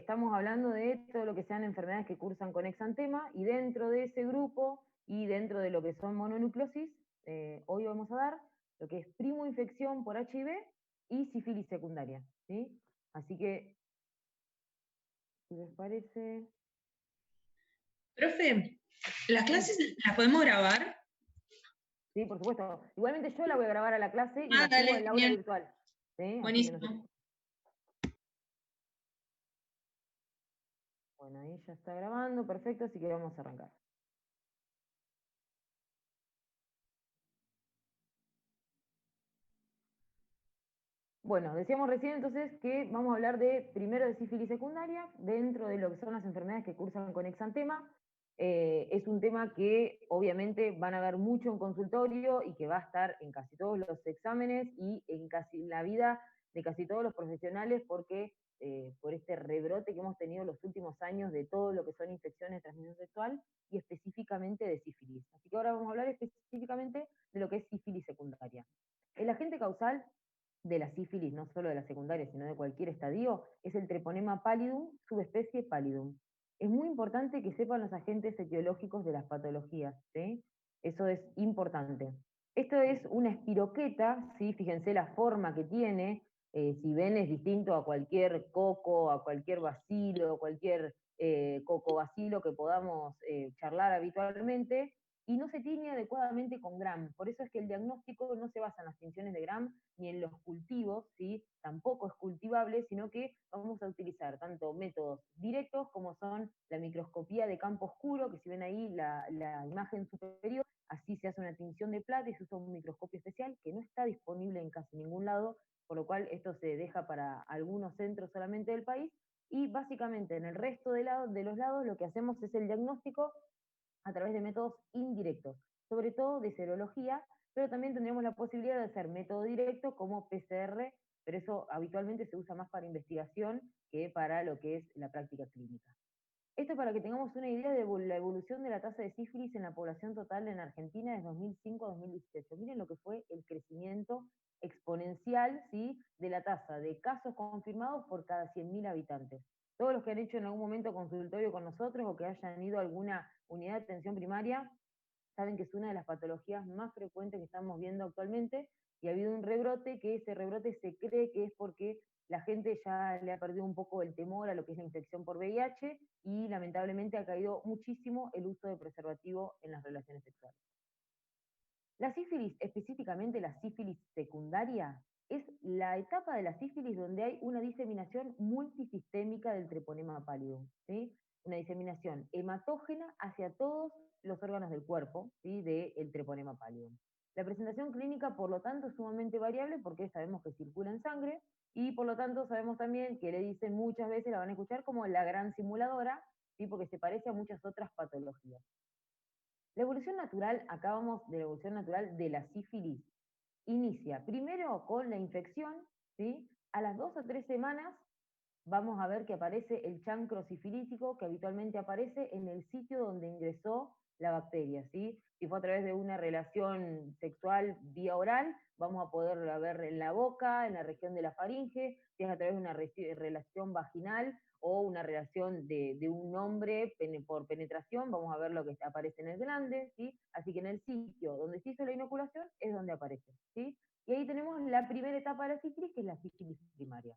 estamos hablando de todo lo que sean enfermedades que cursan con exantema, y dentro de ese grupo, y dentro de lo que son mononucleosis, hoy vamos a dar lo que es primoinfección por HIV y sífilis secundaria, ¿sí? Así que, si les parece... Profe, ¿las clases las podemos grabar? Sí, por supuesto. Igualmente yo la voy a grabar a la clase y la subo Dale, al aula genial. virtual, ¿sí? Así que no se... Buenísimo. Bueno, ahí ya está grabando, perfecto, así que vamos a arrancar. Bueno, decíamos recién entonces que vamos a hablar primero de sífilis secundaria, dentro de lo que son las enfermedades que cursan con exantema. Es un tema que obviamente van a ver mucho en consultorio y que va a estar en casi todos los exámenes y en casi la vida de casi todos los profesionales, porque por este rebrote que hemos tenido los últimos años de todo lo que son infecciones de transmisión sexual y específicamente de sífilis. Así que ahora vamos a hablar específicamente de lo que es sífilis secundaria. El agente causal de la sífilis, no solo de la secundaria, sino de cualquier estadio, es el treponema pallidum, subespecie pallidum. Es muy importante que sepan los agentes etiológicos de las patologías, ¿sí? Eso es importante. Esto es una espiroqueta, ¿sí? Fíjense la forma que tiene, si ven es distinto a cualquier coco, a cualquier bacilo, cualquier cocobacilo que podamos charlar habitualmente, y no se tiñe adecuadamente con Gram. Por eso es que el diagnóstico no se basa en las tinciones de Gram ni en los cultivos, ¿sí? Tampoco es cultivable, sino que vamos a utilizar tanto métodos directos como son la microscopía de campo oscuro, que si ven ahí la imagen superior, así se hace una tinción de plata y se usa un microscopio especial que no está disponible en casi ningún lado, por lo cual esto se deja para algunos centros solamente del país, y básicamente en el resto de los lados lo que hacemos es el diagnóstico a través de métodos indirectos, sobre todo de serología, pero también tendremos la posibilidad de hacer método directo como PCR, pero eso habitualmente se usa más para investigación que para lo que es la práctica clínica. Esto para que tengamos una idea de la evolución de la tasa de sífilis en la población total en Argentina desde 2005 a 2018. Miren lo que fue el crecimiento exponencial, ¿sí?, de la tasa de casos confirmados por cada 100.000 habitantes. Todos los que han hecho en algún momento consultorio con nosotros o que hayan ido a alguna unidad de atención primaria saben que es una de las patologías más frecuentes que estamos viendo actualmente, y ha habido un rebrote, que ese rebrote se cree que es porque la gente ya le ha perdido un poco el temor a lo que es la infección por VIH, y lamentablemente ha caído muchísimo el uso de preservativo en las relaciones sexuales. La sífilis, específicamente la sífilis secundaria, es la etapa de la sífilis donde hay una diseminación multisistémica del treponema pallidum, ¿sí? Una diseminación hematógena hacia todos los órganos del cuerpo, ¿sí?, del treponema pallidum. La presentación clínica, por lo tanto, es sumamente variable porque sabemos que circula en sangre, y por lo tanto sabemos también que le dicen muchas veces, la van a escuchar como la gran simuladora, ¿sí?, porque se parece a muchas otras patologías. La evolución natural, acá vamos de la evolución natural de la sífilis, inicia primero con la infección, ¿sí? A las 2 o 3 semanas vamos a ver que aparece el chancro sifilítico, que habitualmente aparece en el sitio donde ingresó la bacteria, ¿sí? Si fue a través de una relación sexual vía oral, vamos a poder ver en la boca, en la región de la faringe. Si es a través de una relación vaginal o una relación de un hombre por penetración, vamos a ver lo que aparece en el glande, ¿sí? Así que en el sitio donde se hizo la inoculación es donde aparece, ¿sí? Y ahí tenemos la primera etapa de la sífilis, que es la sífilis primaria.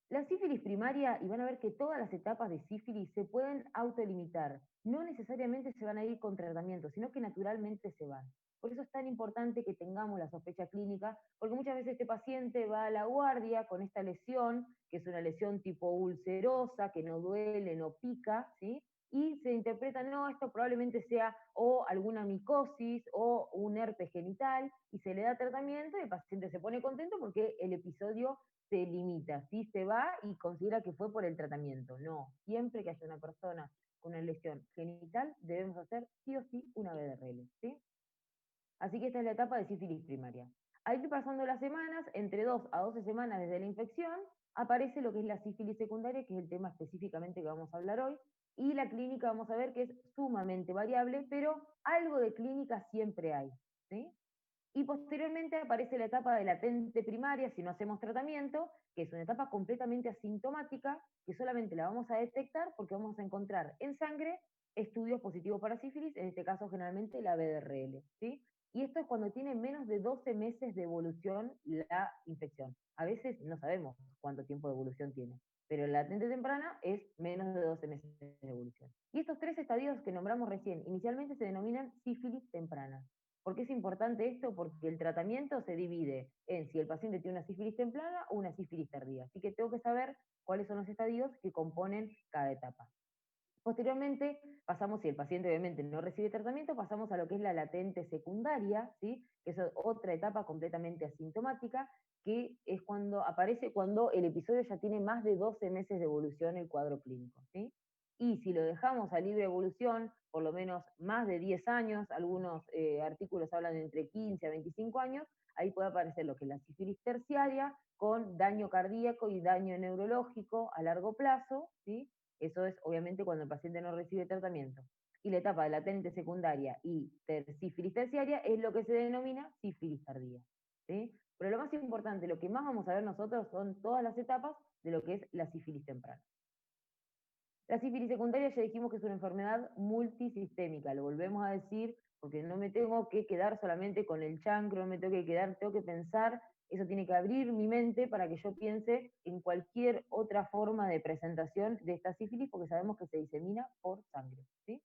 La sífilis primaria, y van a ver que todas las etapas de sífilis se pueden autolimitar, no necesariamente se van a ir con tratamiento, sino que naturalmente se van. Por eso es tan importante que tengamos la sospecha clínica, porque muchas veces este paciente va a la guardia con esta lesión, que es una lesión tipo ulcerosa, que no duele, no pica, ¿sí? Y se interpreta, no, esto probablemente sea o alguna micosis o un herpes genital, y se le da tratamiento y el paciente se pone contento porque el episodio se limita, ¿sí? Se va y considera que fue por el tratamiento. No, siempre que haya una persona con una lesión genital, debemos hacer sí o sí una BDRL, ¿sí? Así que esta es la etapa de sífilis primaria. Al ir pasando las semanas, entre 2 a 12 semanas desde la infección, aparece lo que es la sífilis secundaria, que es el tema específicamente que vamos a hablar hoy, y la clínica vamos a ver que es sumamente variable, pero algo de clínica siempre hay, ¿sí? Y posteriormente aparece la etapa de latente primaria, si no hacemos tratamiento, que es una etapa completamente asintomática, que solamente la vamos a detectar porque vamos a encontrar en sangre estudios positivos para sífilis, en este caso generalmente la BDRL, ¿sí? Y esto es cuando tiene menos de 12 meses de evolución la infección. A veces no sabemos cuánto tiempo de evolución tiene, pero la latente temprana es menos de 12 meses de evolución. Y estos tres estadios que nombramos recién, inicialmente se denominan sífilis temprana. ¿Por qué es importante esto? Porque el tratamiento se divide en si el paciente tiene una sífilis temprana o una sífilis tardía. Así que tengo que saber cuáles son los estadios que componen cada etapa. Posteriormente, pasamos, si el paciente obviamente no recibe tratamiento, pasamos a lo que es la latente secundaria, ¿sí? Que es otra etapa completamente asintomática, que es cuando aparece cuando el episodio ya tiene más de 12 meses de evolución el cuadro clínico, ¿sí? Y si lo dejamos a libre evolución, por lo menos más de 10 años, algunos artículos hablan de entre 15 a 25 años, ahí puede aparecer lo que es la sífilis terciaria, con daño cardíaco y daño neurológico a largo plazo, ¿sí? Eso es obviamente cuando el paciente no recibe tratamiento. Y la etapa de latente secundaria y sífilis terciaria es lo que se denomina sífilis tardía, ¿sí? Pero lo más importante, lo que más vamos a ver nosotros son todas las etapas de lo que es la sífilis temprana. La sífilis secundaria ya dijimos que es una enfermedad multisistémica, lo volvemos a decir porque no me tengo que quedar solamente con el chancro, no me tengo que quedar, tengo que pensar, eso tiene que abrir mi mente para que yo piense en cualquier otra forma de presentación de esta sífilis, porque sabemos que se disemina por sangre, ¿sí?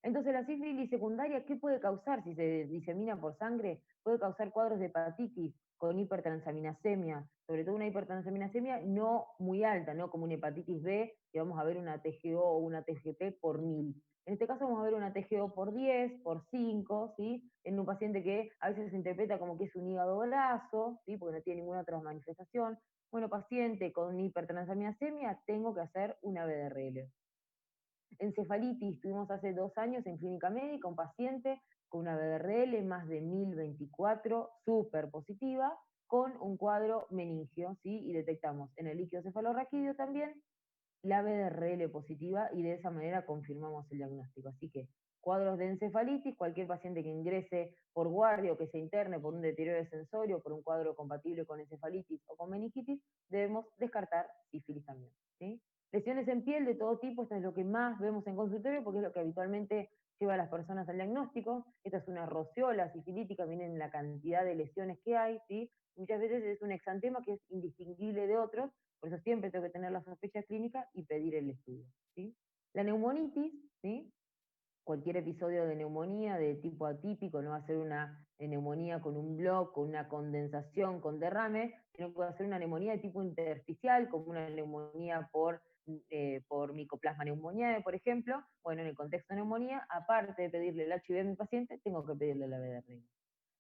Entonces la sífilis secundaria, ¿qué puede causar si se disemina por sangre? Puede causar cuadros de hepatitis con hipertransaminasemia, sobre todo una hipertransaminasemia no muy alta, no como una hepatitis B, que vamos a ver una TGO o una TGP por 1000. En este caso vamos a ver una TGO por 10, por 5, ¿sí? En un paciente que a veces se interpreta como que es un hígado graso, ¿sí? Porque no tiene ninguna otra manifestación. Bueno, paciente con hipertransaminasemia, tengo que hacer una BDRL. Encefalitis, tuvimos hace 2 años en clínica médica un paciente con una BRL más de 1024, súper positiva, con un cuadro meningio, ¿sí? Y detectamos en el líquido cefalorraquídeo también la BRL positiva y de esa manera confirmamos el diagnóstico. Así que cuadros de encefalitis, cualquier paciente que ingrese por guardia o que se interne por un deterioro de sensorio, por un cuadro compatible con encefalitis o con meningitis, debemos descartar sífilis también, ¿sí? Lesiones en piel de todo tipo, esto es lo que más vemos en consultorio porque es lo que habitualmente lleva a las personas al diagnóstico. Esta es una rociola sifilítica, miren la cantidad de lesiones que hay, ¿sí? Muchas veces es un exantema que es indistinguible de otros, por eso siempre tengo que tener la sospecha clínica y pedir el estudio, ¿sí? La neumonitis, ¿sí? Cualquier episodio de neumonía de tipo atípico, no va a ser una neumonía con un bloque, con una condensación, con derrame, sino que va a ser una neumonía de tipo intersticial, como una neumonía por micoplasma pneumoniae, por ejemplo. Bueno, en el contexto de neumonía, aparte de pedirle el HIV a mi paciente, tengo que pedirle la BDR.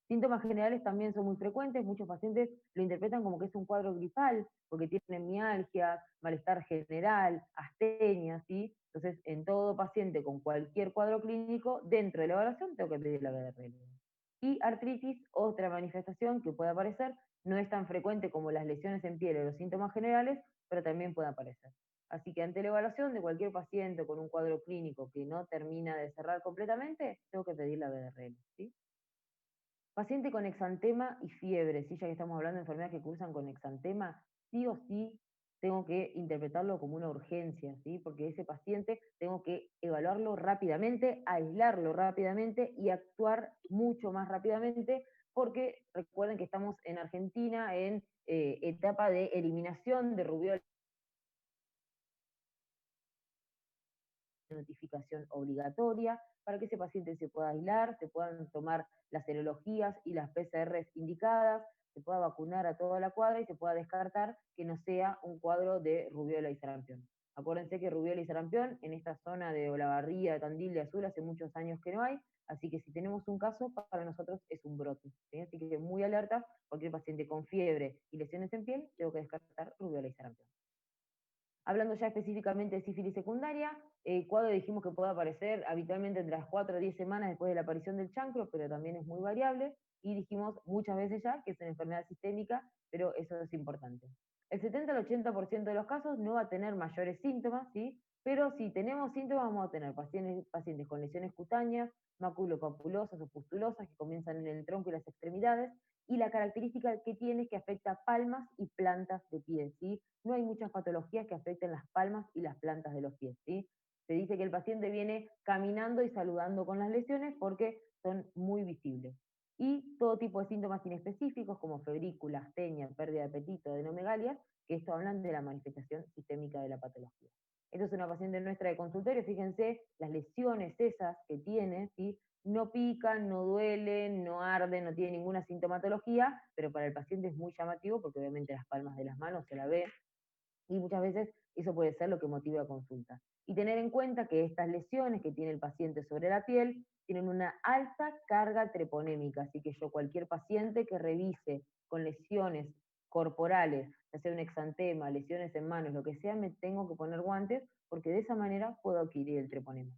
Síntomas generales también son muy frecuentes, muchos pacientes lo interpretan como que es un cuadro gripal, porque tienen mialgia, malestar general, astenia, ¿sí? Entonces, en todo paciente con cualquier cuadro clínico, dentro de la evaluación tengo que pedir la BRL. Y artritis, otra manifestación que puede aparecer, no es tan frecuente como las lesiones en piel o los síntomas generales, pero también puede aparecer. Así que ante la evaluación de cualquier paciente con un cuadro clínico que no termina de cerrar completamente, tengo que pedir la BRL, ¿sí? Paciente con exantema y fiebre, ¿sí? Ya que estamos hablando de enfermedades que cursan con exantema, sí o sí tengo que interpretarlo como una urgencia, ¿sí? Porque ese paciente tengo que evaluarlo rápidamente, aislarlo rápidamente y actuar mucho más rápidamente, porque recuerden que estamos en Argentina en etapa de eliminación de rubiola, notificación obligatoria para que ese paciente se pueda aislar, se puedan tomar las serologías y las PCRs indicadas, se pueda vacunar a toda la cuadra y se pueda descartar que no sea un cuadro de rubiola y sarampión. Acuérdense que rubiola y sarampión en esta zona de Olavarría, de Tandil, de Azul, hace muchos años que no hay, así que si tenemos un caso, para nosotros es un brote, ¿sí? Así que muy alerta, cualquier paciente con fiebre y lesiones en piel, tengo que descartar rubiola y sarampión. Hablando ya específicamente de sífilis secundaria, cuadro dijimos que puede aparecer habitualmente entre las 4 a 10 semanas después de la aparición del chancro, pero también es muy variable, y dijimos muchas veces ya que es una enfermedad sistémica, pero eso es importante. El 70 al 80% de los casos no va a tener mayores síntomas, ¿sí? Pero si tenemos síntomas, vamos a tener pacientes con lesiones cutáneas, maculopapulosas o pustulosas que comienzan en el tronco y las extremidades, y la característica que tiene es que afecta palmas y plantas de pies, ¿sí? No hay muchas patologías que afecten las palmas y las plantas de los pies, ¿sí? Se dice que el paciente viene caminando y saludando con las lesiones porque son muy visibles. Y todo tipo de síntomas inespecíficos como febrícula, astenia, pérdida de apetito, adenomegalias, que esto hablan de la manifestación sistémica de la patología. Esta es una paciente nuestra de consultorio, fíjense las lesiones esas que tiene, ¿sí? No pican, no duelen, no arden, no tiene ninguna sintomatología, pero para el paciente es muy llamativo porque obviamente las palmas de las manos se la ve y muchas veces eso puede ser lo que motive a consulta. Y tener en cuenta que estas lesiones que tiene el paciente sobre la piel tienen una alta carga treponémica, así que yo cualquier paciente que revise con lesiones corporales, ya sea un exantema, lesiones en manos, lo que sea, me tengo que poner guantes porque de esa manera puedo adquirir el treponema.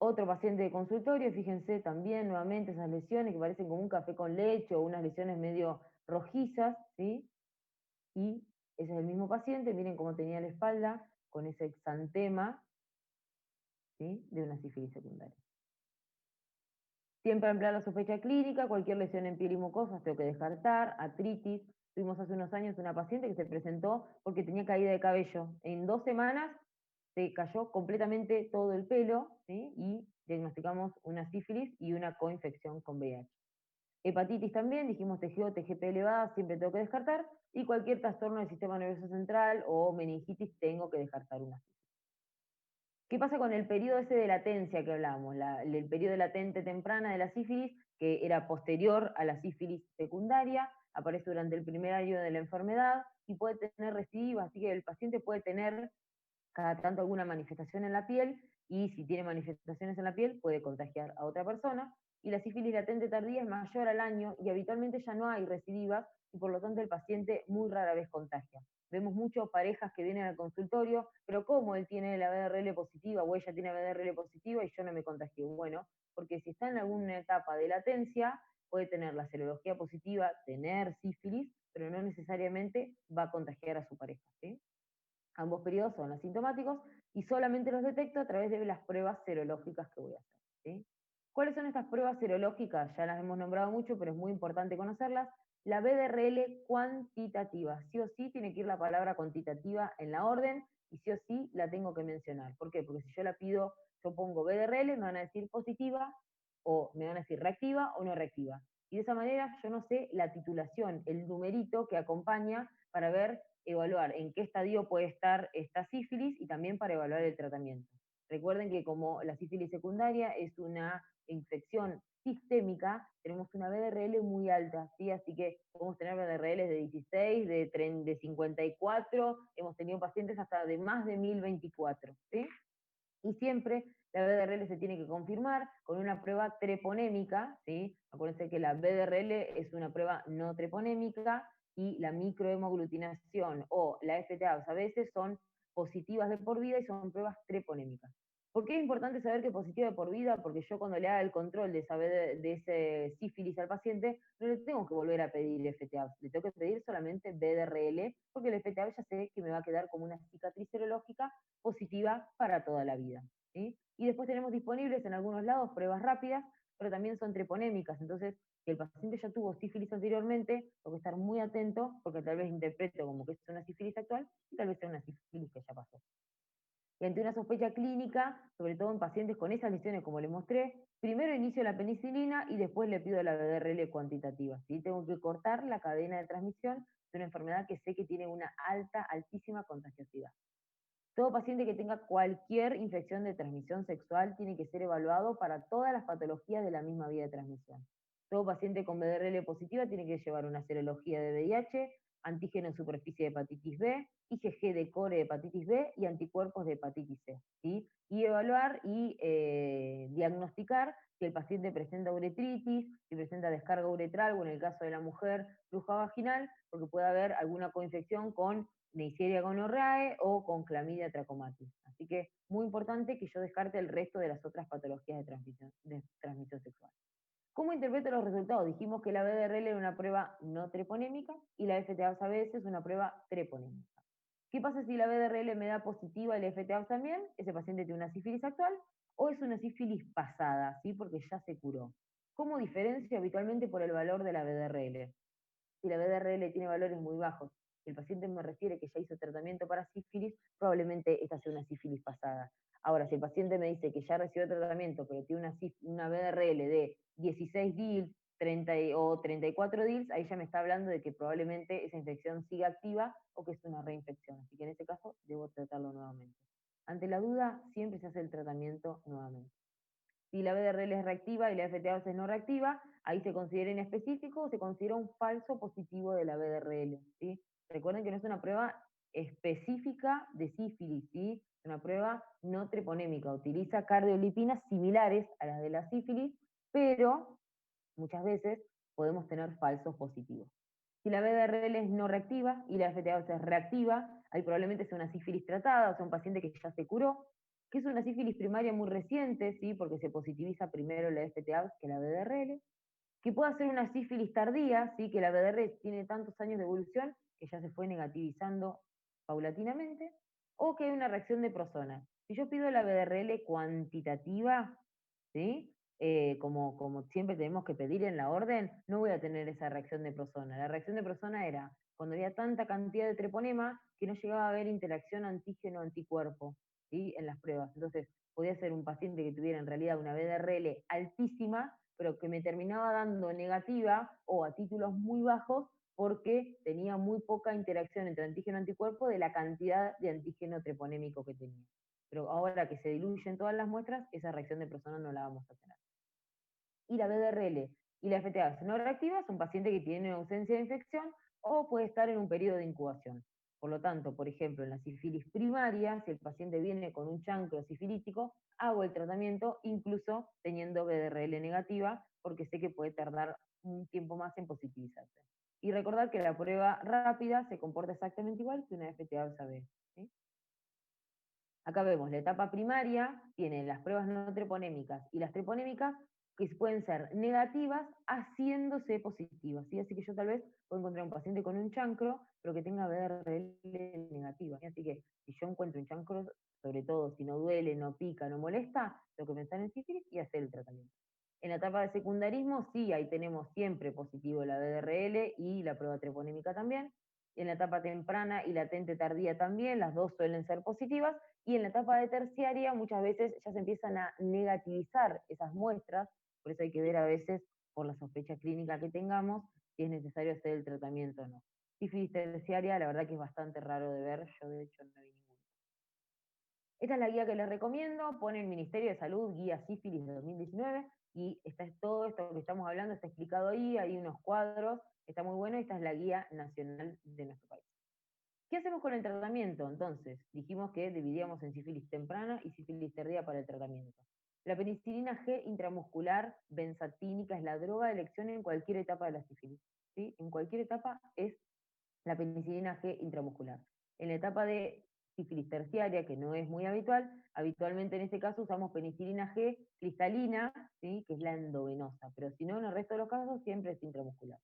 Otro paciente de consultorio, fíjense también nuevamente esas lesiones que parecen como un café con leche o unas lesiones medio rojizas, ¿sí? Y ese es el mismo paciente, miren cómo tenía la espalda con ese exantema, ¿sí? De una sífilis secundaria. Siempre emplear la sospecha clínica, cualquier lesión en piel y mucosas tengo que descartar, artritis. Tuvimos hace unos años una paciente que se presentó porque tenía caída de cabello. En 2 semanas se cayó completamente todo el pelo, ¿sí? Y diagnosticamos una sífilis y una coinfección con VIH. Hepatitis también, dijimos TGO, TGP elevada, siempre tengo que descartar, y cualquier trastorno del sistema nervioso central o meningitis tengo que descartar una. ¿Qué pasa con el periodo ese de latencia que hablamos? El periodo latente temprana de la sífilis, que era posterior a la sífilis secundaria, aparece durante el primer año de la enfermedad y puede tener recidivas, así que el paciente puede tener cada tanto alguna manifestación en la piel, y si tiene manifestaciones en la piel puede contagiar a otra persona, y la sífilis latente tardía es mayor al año y habitualmente ya no hay recidivas y por lo tanto el paciente muy rara vez contagia. Vemos muchas parejas que vienen al consultorio, pero ¿cómo él tiene la BDRL positiva o ella tiene BDRL positiva y yo no me contagié? Bueno, porque si está en alguna etapa de latencia, puede tener la serología positiva, tener sífilis, pero no necesariamente va a contagiar a su pareja, ¿sí? Ambos periodos son asintomáticos y solamente los detecto a través de las pruebas serológicas que voy a hacer, ¿sí? ¿Cuáles son estas pruebas serológicas? Ya las hemos nombrado mucho, pero es muy importante conocerlas. La BDRL cuantitativa, sí o sí tiene que ir la palabra cuantitativa en la orden y sí o sí la tengo que mencionar. ¿Por qué? Porque si yo la pido, yo pongo BDRL, me van a decir positiva o me van a decir reactiva o no reactiva. Y de esa manera yo no sé la titulación, el numerito que acompaña para ver, evaluar en qué estadio puede estar esta sífilis y también para evaluar el tratamiento. Recuerden que como la sífilis secundaria es una infección sistémica, tenemos una BDRL muy alta, ¿sí? Así que podemos tener BDRL de 16, de 54, hemos tenido pacientes hasta de más de 1024, ¿sí? Y siempre la BDRL se tiene que confirmar con una prueba treponémica, ¿sí? Acuérdense que la BDRL es una prueba no treponémica y la microhemoglutinación o la FTAs a veces son positivas de por vida y son pruebas treponémicas. ¿Por qué es importante saber que es positiva de por vida? Porque yo cuando le haga el control de ese sífilis al paciente, no le tengo que volver a pedir FTAs, le tengo que pedir solamente BDRL, porque el FTA ya sé que me va a quedar como una cicatriz serológica positiva para toda la vida, ¿sí? Y después tenemos disponibles en algunos lados pruebas rápidas, pero también son treponémicas, entonces si el paciente ya tuvo sífilis anteriormente, tengo que estar muy atento porque tal vez interpreto como que es una sífilis actual y tal vez sea una sífilis que ya pasó. Y ante una sospecha clínica, sobre todo en pacientes con esas lesiones como les mostré, primero inicio la penicilina y después le pido la BDRL cuantitativa, ¿sí? Tengo que cortar la cadena de transmisión de una enfermedad que sé que tiene una alta, altísima contagiosidad. Todo paciente que tenga cualquier infección de transmisión sexual tiene que ser evaluado para todas las patologías de la misma vía de transmisión. Todo paciente con BDRL positiva tiene que llevar una serología de VIH, antígeno en superficie de hepatitis B, IgG de core de hepatitis B y anticuerpos de hepatitis C, ¿sí? Y evaluar y diagnosticar si el paciente presenta uretritis, si presenta descarga uretral o en el caso de la mujer, flujo vaginal, porque puede haber alguna coinfección con Neisseria gonorrhoeae o con clamidia trachomatis. Así que muy importante que yo descarte el resto de las otras patologías de transmisión sexual. ¿Cómo interpreto los resultados? Dijimos que la BDRL era una prueba no treponémica y la FT-ABS es una prueba treponémica. ¿Qué pasa si la BDRL me da positiva y la FT-ABS también? Ese paciente tiene una sífilis actual o es una sífilis pasada, ¿sí? Porque ya se curó. ¿Cómo diferencio? Habitualmente por el valor de la BDRL. Si la BDRL tiene valores muy bajos y el paciente me refiere que ya hizo tratamiento para sífilis, probablemente esta sea una sífilis pasada. Ahora, si el paciente me dice que ya recibió tratamiento, pero tiene una BDRL de 16 DILs 30 o 34 DILs, ahí ya me está hablando de que probablemente esa infección siga activa o que es una reinfección. Así que en ese caso debo tratarlo nuevamente. Ante la duda, siempre se hace el tratamiento nuevamente. Si la BDRL es reactiva y la FTA es no reactiva, ahí se considera inespecífico o se considera un falso positivo de la BDRL, ¿sí? Recuerden que no es una prueba específica de sífilis, ¿sí? Es una prueba no treponémica, utiliza cardiolipinas similares a las de la sífilis, pero muchas veces podemos tener falsos positivos. Si la BDRL es no reactiva y la FTA es reactiva, ahí probablemente sea una sífilis tratada, o sea, un paciente que ya se curó, que es una sífilis primaria muy reciente, ¿sí? Porque se positiviza primero la FTA que la BDRL, que puede ser una sífilis tardía, ¿sí? Que la BDRL tiene tantos años de evolución que ya se fue negativizando paulatinamente, o que hay una reacción de prosona. Si yo pido la BDRL cuantitativa, ¿sí? Como siempre tenemos que pedir en la orden, no voy a tener esa reacción de prosona. La reacción de prosona era cuando había tanta cantidad de treponema que no llegaba a haber interacción antígeno-anticuerpo, ¿sí? En las pruebas. Entonces, podía ser un paciente que tuviera en realidad una BDRL altísima, pero que me terminaba dando negativa o a títulos muy bajos porque tenía muy poca interacción entre antígeno-anticuerpo de la cantidad de antígeno treponémico que tenía. Pero ahora que se diluyen todas las muestras, esa reacción de persona no la vamos a tener. Y la BDRL y la FTA no reactiva es un paciente que tiene ausencia de infección o puede estar en un periodo de incubación. Por lo tanto, por ejemplo, en la sífilis primaria, si el paciente viene con un chancro sifilítico, hago el tratamiento incluso teniendo BDRL negativa, porque sé que puede tardar un tiempo más en positivizarse. Y recordar que la prueba rápida se comporta exactamente igual que una FTA-B. ¿Sí? Acá vemos la etapa primaria, tiene las pruebas no treponémicas y las treponémicas que pueden ser negativas haciéndose positivas, ¿sí? Así que yo tal vez puedo encontrar un paciente con un chancro, pero que tenga BRL negativa, ¿sí? Así que si yo encuentro un chancro, sobre todo si no duele, no pica, no molesta, tengo que pensar en sífilis y hacer el tratamiento. En la etapa de secundarismo, sí, ahí tenemos siempre positivo la BDRL y la prueba treponémica también. En la etapa temprana y latente tardía también, las dos suelen ser positivas, y en la etapa de terciaria muchas veces ya se empiezan a negativizar esas muestras, por eso hay que ver a veces, por la sospecha clínica que tengamos, si es necesario hacer el tratamiento o no. Sífilis terciaria, la verdad que es bastante raro de ver, yo de hecho no vi ninguno. Esta es la guía que les recomiendo, pone el Ministerio de Salud, guía sífilis de 2019, y todo esto que estamos hablando está explicado ahí, hay unos cuadros, está muy bueno, y esta es la guía nacional de nuestro país. ¿Qué hacemos con el tratamiento? Entonces, dijimos que dividíamos en sífilis temprana y sífilis tardía para el tratamiento. La penicilina G intramuscular benzatínica es la droga de elección en cualquier etapa de la sífilis, ¿sí? En cualquier etapa es la penicilina G intramuscular. En la etapa de sífilis terciaria, que no es muy habitual, habitualmente en este caso usamos penicilina G cristalina, ¿sí? Que es la endovenosa, pero si no, en el resto de los casos siempre es intramuscular.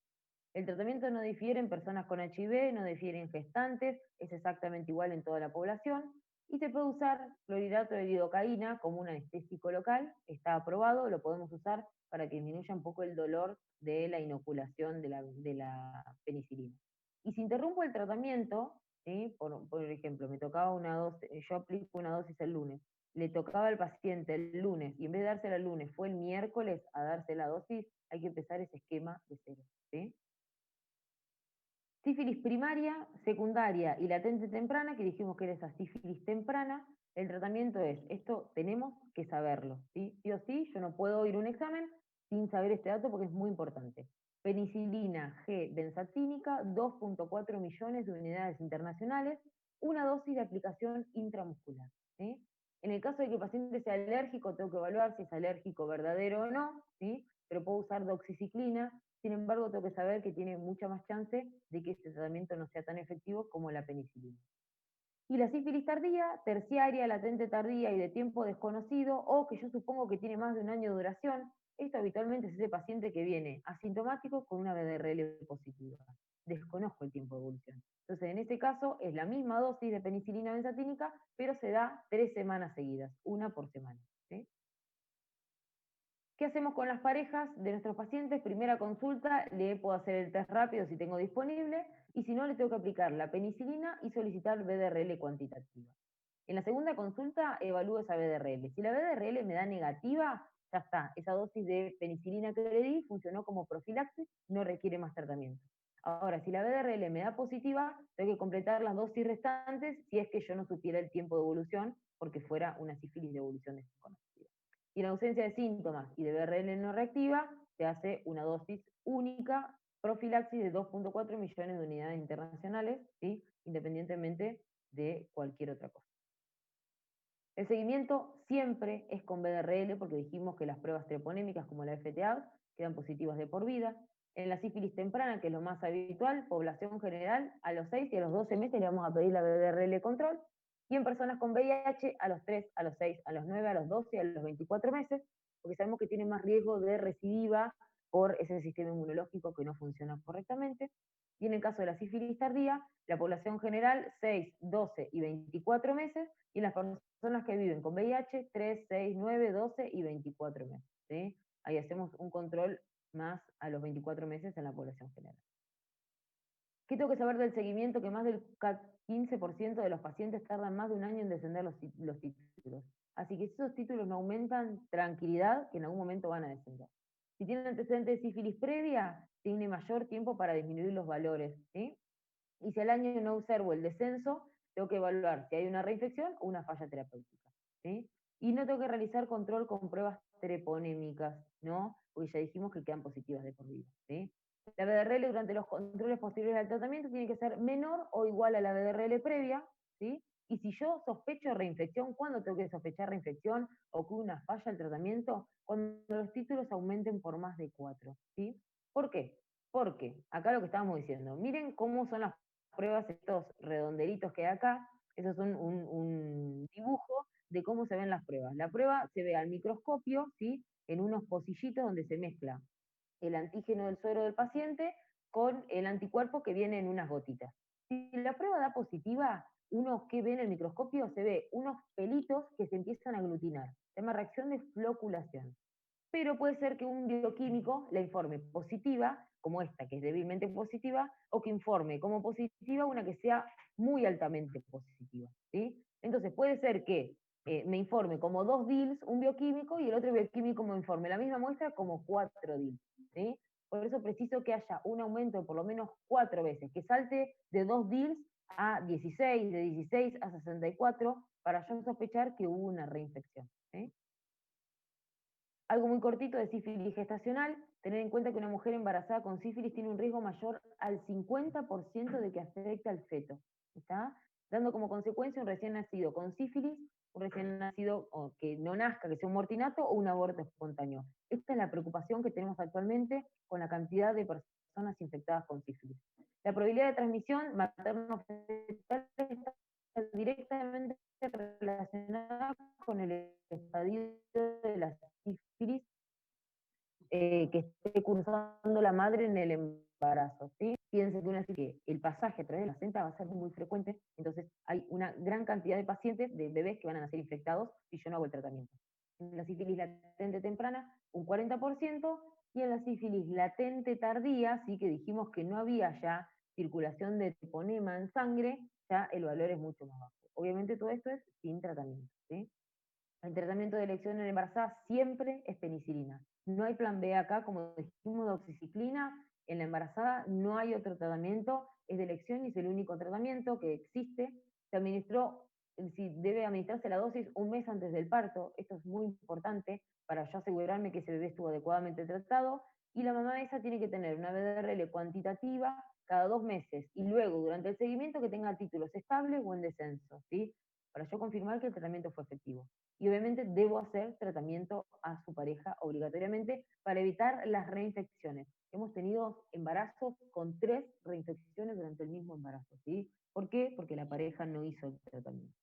El tratamiento no difiere en personas con HIV, no difiere en gestantes, es exactamente igual en toda la población, y se puede usar clorhidrato de lidocaína como un anestésico local, está aprobado, lo podemos usar para que disminuya un poco el dolor de la inoculación de la penicilina. Y si interrumpo el tratamiento, ¿sí? Por ejemplo, me tocaba una dosis, yo aplico una dosis el lunes, le tocaba al paciente el lunes, y en vez de dársela el lunes, fue el miércoles a darse la dosis, hay que empezar ese esquema de cero, ¿sí? Sífilis primaria, secundaria y latente temprana, que dijimos que era esa sífilis temprana, el tratamiento es, esto tenemos que saberlo, ¿sí? Sí o sí, yo no puedo ir a un examen sin saber este dato porque es muy importante. Penicilina G benzatínica, 2,4 millones de unidades internacionales, una dosis de aplicación intramuscular, ¿sí? En el caso de que el paciente sea alérgico, tengo que evaluar si es alérgico verdadero o no, ¿sí? Pero puedo usar doxiciclina. Sin embargo, tengo que saber que tiene mucha más chance de que este tratamiento no sea tan efectivo como la penicilina. Y la sífilis tardía, terciaria, latente tardía y de tiempo desconocido, o que yo supongo que tiene más de un año de duración, Esto habitualmente es ese paciente que viene asintomático con una BDRL positiva. Desconozco el tiempo de evolución. Entonces, en este caso, es la misma dosis de penicilina benzatínica, pero se da 3 semanas seguidas, una por semana. ¿Sí? ¿Qué hacemos con las parejas de nuestros pacientes? Primera consulta, le puedo hacer el test rápido si tengo disponible, y si no, le tengo que aplicar la penicilina y solicitar BDRL cuantitativa. En la segunda consulta, evalúo esa BDRL. Si la BDRL me da negativa, ya está, esa dosis de penicilina que le di funcionó como profilaxis, no requiere más tratamiento. Ahora, si la BDRL me da positiva, tengo que completar las dosis restantes si es que yo no supiera el tiempo de evolución, porque fuera una sífilis de evolución desconocida. Y en ausencia de síntomas y de BRL no reactiva, se hace una dosis única, profilaxis de 2.4 millones de unidades internacionales, ¿sí? Independientemente de cualquier otra cosa. El seguimiento siempre es con BDRL, porque dijimos que las pruebas treponémicas como la FTA quedan positivas de por vida. En la sífilis temprana, que es lo más habitual, población general, a los 6 y a los 12 meses le vamos a pedir la BDRL control. Y en personas con VIH, a los 3, a los 6, a los 9, a los 12 y a los 24 meses, porque sabemos que tienen más riesgo de recidiva por ese sistema inmunológico que no funciona correctamente. Y en el caso de la sífilis tardía, la población general 6, 12 y 24 meses, y las personas que viven con VIH 3, 6, 9, 12 y 24 meses. ¿Sí? Ahí hacemos un control más a los 24 meses en la población general. ¿Qué tengo que saber del seguimiento? Que más del 15% de los pacientes tardan más de un año en descender los títulos. Así que si esos títulos no aumentan, tranquilidad, que en algún momento van a descender. Si tienen antecedentes de sífilis previa, tiene mayor tiempo para disminuir los valores. ¿Sí? Y si al año no observo el descenso, tengo que evaluar si hay una reinfección o una falla terapéutica. ¿Sí? Y no tengo que realizar control con pruebas treponémicas, ¿no? Porque ya dijimos que quedan positivas de por vida. ¿Sí? La BDRL durante los controles posteriores al tratamiento tiene que ser menor o igual a la BDRL previa, ¿sí? Y si yo sospecho reinfección, ¿cuándo tengo que sospechar reinfección o que una falla al tratamiento? Cuando los títulos aumenten por más de 4, ¿sí? ¿Por qué? Porque acá lo que estábamos diciendo, miren cómo son las pruebas, estos redondelitos que hay acá, eso es un dibujo de cómo se ven las pruebas. La prueba se ve al microscopio, ¿sí? En unos pocillitos donde se mezcla el antígeno del suero del paciente con el anticuerpo que viene en unas gotitas. Si la prueba da positiva, uno que ve en el microscopio se ve unos pelitos que se empiezan a aglutinar. Se llama reacción de floculación. Pero puede ser que un bioquímico la informe positiva, como esta, que es débilmente positiva, o que informe como positiva una que sea muy altamente positiva. ¿Sí? Entonces puede ser que me informe como 2 DILs un bioquímico y el otro bioquímico me informe la misma muestra como 4 DILs. ¿Sí? Por eso preciso que haya un aumento de por lo menos 4 veces, que salte de 2 DILs a 16, de 16 a 64, para yo sospechar que hubo una reinfección. ¿Sí? Algo muy cortito de sífilis gestacional, tener en cuenta que una mujer embarazada con sífilis tiene un riesgo mayor al 50% de que afecte al feto. ¿Está? Dando como consecuencia un recién nacido con sífilis, un recién nacido o que no nazca, que sea un mortinato o un aborto espontáneo. Esta es la preocupación que tenemos actualmente con la cantidad de personas infectadas con sífilis. La probabilidad de transmisión materno-fetal está directamente relacionada con el estadio de la sífilis que esté cursando la madre en el embarazo. ¿Sí? Fíjense que el pasaje a través de la placenta va a ser muy frecuente, entonces hay una gran cantidad de pacientes, de bebés que van a nacer infectados si yo no hago el tratamiento. En la sífilis latente temprana, un 40%, y en la sífilis latente tardía, sí que dijimos que no había ya circulación de troponema en sangre, ya el valor es mucho más bajo. Obviamente todo esto es sin tratamiento. ¿Sí? El tratamiento de elección en embarazada siempre es penicilina. No hay plan B acá, como dijimos, doxiciclina. En la embarazada no hay otro tratamiento, es de elección y es el único tratamiento que existe. Se administró, si debe administrarse la dosis un mes antes del parto. Esto es muy importante para yo asegurarme que ese bebé estuvo adecuadamente tratado. Y la mamá esa tiene que tener una BDRL cuantitativa cada 2 meses y luego durante el seguimiento que tenga títulos estables o en descenso, ¿sí? Para yo confirmar que el tratamiento fue efectivo. Y obviamente debo hacer tratamiento a su pareja obligatoriamente para evitar las reinfecciones. Hemos tenido embarazos con 3 reinfecciones durante el mismo embarazo, ¿sí? ¿Por qué? Porque la pareja no hizo el tratamiento.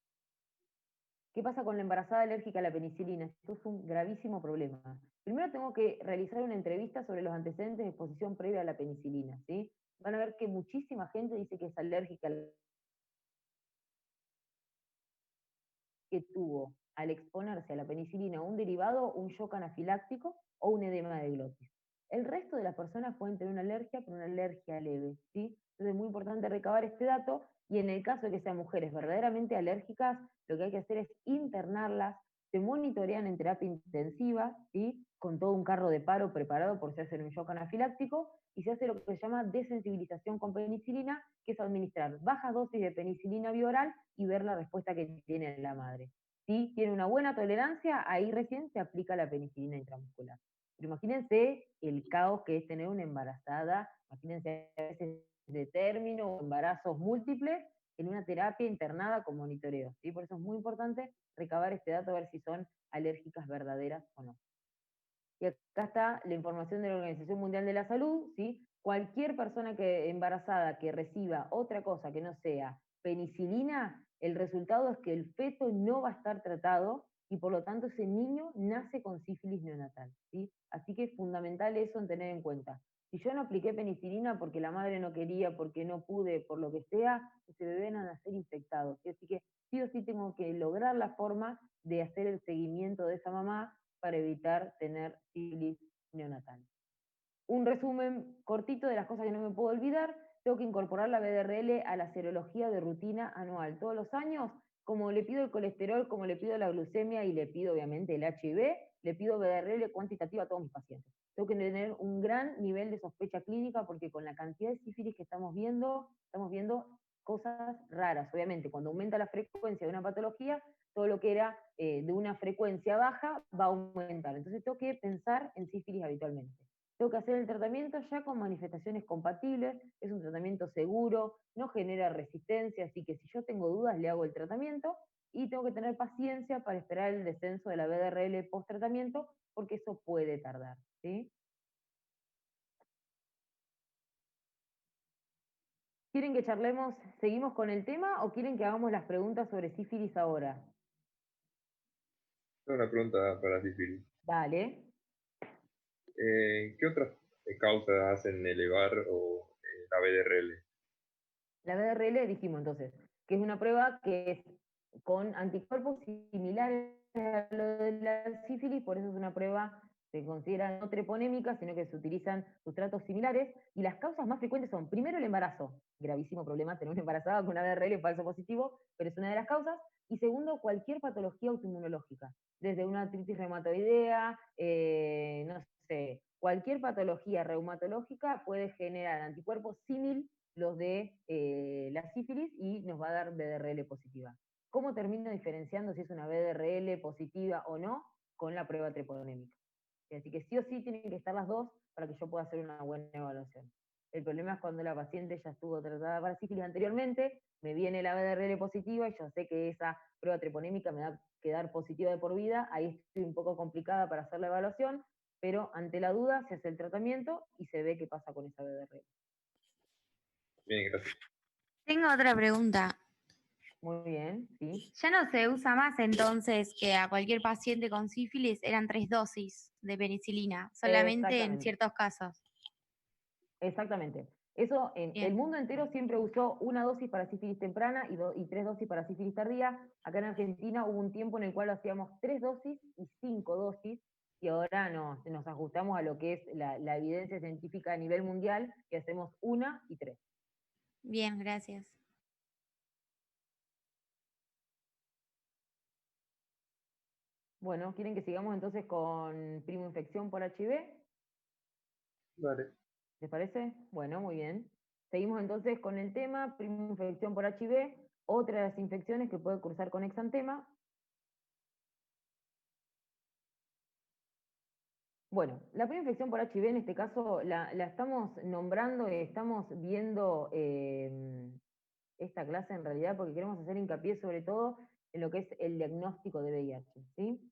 ¿Qué pasa con la embarazada alérgica a la penicilina? Esto es un gravísimo problema. Primero tengo que realizar una entrevista sobre los antecedentes de exposición previa a la penicilina, ¿sí? Van a ver que muchísima gente dice que es alérgica a la que tuvo al exponerse a la penicilina un derivado, un shock anafiláctico o un edema de glotis. El resto de las personas pueden tener una alergia, pero una alergia leve, ¿sí? Entonces es muy importante recabar este dato y en el caso de que sean mujeres verdaderamente alérgicas, lo que hay que hacer es internarlas, se monitorean en terapia intensiva, ¿sí? Con todo un carro de paro preparado por si hacen un shock anafiláctico, y se hace lo que se llama desensibilización con penicilina, que es administrar bajas dosis de penicilina bioral y ver la respuesta que tiene la madre. Si tiene una buena tolerancia, ahí recién se aplica la penicilina intramuscular. Pero imagínense el caos que es tener una embarazada, imagínense a veces de término o embarazos múltiples en una terapia internada con monitoreo, ¿sí? Por eso es muy importante recabar este dato, a ver si son alérgicas verdaderas o no. Y acá está la información de la Organización Mundial de la Salud, ¿sí? Cualquier persona embarazada que reciba otra cosa que no sea penicilina, el resultado es que el feto no va a estar tratado y por lo tanto ese niño nace con sífilis neonatal, ¿sí? Así que es fundamental eso en tener en cuenta. Si yo no apliqué penicilina porque la madre no quería, porque no pude, por lo que sea, ese bebé va a nacer infectado, ¿sí? Así que sí o sí tengo que lograr la forma de hacer el seguimiento de esa mamá para evitar tener sífilis neonatal. Un resumen cortito de las cosas que no me puedo olvidar: tengo que incorporar la BDRL a la serología de rutina anual. Todos los años, como le pido el colesterol, como le pido la glucemia y le pido obviamente el HIV, le pido BDRL cuantitativa a todos mis pacientes. Tengo que tener un gran nivel de sospecha clínica porque con la cantidad de sífilis que estamos viendo cosas raras. Obviamente, cuando aumenta la frecuencia de una patología, todo lo que era de una frecuencia baja va a aumentar. Entonces tengo que pensar en sífilis habitualmente. Tengo que hacer el tratamiento ya con manifestaciones compatibles, es un tratamiento seguro, no genera resistencia, así que si yo tengo dudas le hago el tratamiento y tengo que tener paciencia para esperar el descenso de la BDRL post tratamiento, porque eso puede tardar, ¿sí? ¿Quieren que charlemos, seguimos con el tema o quieren que hagamos las preguntas sobre sífilis ahora? Tengo una pregunta para ti, Phil. Dale. ¿Qué otras causas hacen elevar la BDRL? La BDRL dijimos entonces, que es una prueba que es con anticuerpos similares a lo de la sífilis, por eso es una prueba, se considera no treponémica, sino que se utilizan sustratos similares, y las causas más frecuentes son, primero, el embarazo, gravísimo problema tener una embarazada con una BDRL falso positivo, pero es una de las causas, y segundo, cualquier patología autoinmunológica, desde una artritis reumatoidea, no sé, cualquier patología reumatológica puede generar anticuerpos símil los de la sífilis y nos va a dar BDRL positiva. ¿Cómo termino diferenciando si es una BDRL positiva o no? Con la prueba treponémica. Así que sí o sí tienen que estar las dos para que yo pueda hacer una buena evaluación. El problema es cuando la paciente ya estuvo tratada para sífilis anteriormente, me viene la BDRL positiva y yo sé que esa prueba treponémica me va a quedar positiva de por vida, ahí estoy un poco complicada para hacer la evaluación, pero ante la duda se hace el tratamiento y se ve qué pasa con esa BDRL. Bien, gracias. Tengo otra pregunta. Muy bien, sí. Ya no se usa más entonces que a cualquier paciente con sífilis eran 3 dosis de penicilina, solamente en ciertos casos. Exactamente. Eso, el mundo entero siempre usó una dosis para sífilis temprana y 3 dosis para sífilis tardía. Acá en Argentina hubo un tiempo en el cual hacíamos 3 dosis y 5 dosis, y ahora nos ajustamos a lo que es la evidencia científica a nivel mundial, que hacemos 1 y 3. Bien, gracias. Bueno, ¿quieren que sigamos entonces con primo infección por HIV? Vale. ¿Les parece? Bueno, muy bien. Seguimos entonces con el tema, primo infección por HIV, otra de las infecciones que puede cursar con exantema. Bueno, la primera infección por HIV en este caso la estamos nombrando y estamos viendo esta clase en realidad porque queremos hacer hincapié sobre todo en lo que es el diagnóstico de VIH, ¿sí?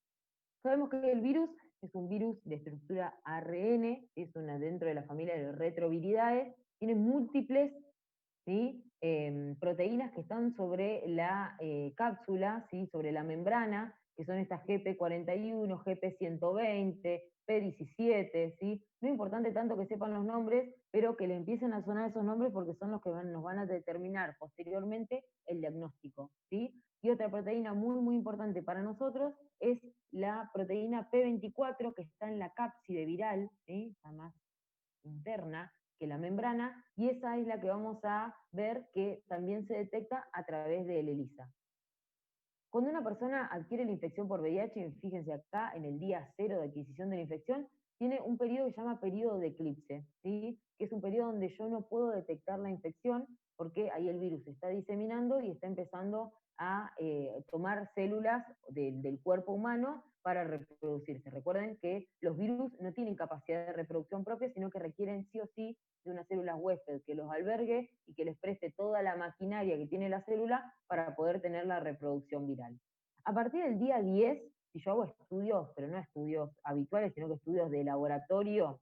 Sabemos que el virus es un virus de estructura ARN, es una dentro de la familia de los retroviridae, tiene múltiples, ¿sí? proteínas que están sobre la cápsula, ¿sí? Sobre la membrana, que son estas GP41, GP120, P17, ¿sí? No es importante tanto que sepan los nombres, pero que le empiecen a sonar esos nombres porque son los que nos van a determinar posteriormente el diagnóstico, ¿sí? Y otra proteína muy, muy importante para nosotros es la proteína P24, que está en la cápside viral, ¿sí? Está más interna que la membrana, y esa es la que vamos a ver que también se detecta a través del ELISA. Cuando una persona adquiere la infección por VIH, fíjense acá, en el día 0 de adquisición de la infección, tiene un periodo que se llama periodo de eclipse, ¿sí? Que es un periodo donde yo no puedo detectar la infección porque ahí el virus se está diseminando y está empezando a tomar células del cuerpo humano para reproducirse. Recuerden que los virus no tienen capacidad de reproducción propia, sino que requieren sí o sí de una célula huésped que los albergue y que les preste toda la maquinaria que tiene la célula para poder tener la reproducción viral. A partir del día 10, si yo hago estudios, pero no estudios habituales, sino que estudios de laboratorio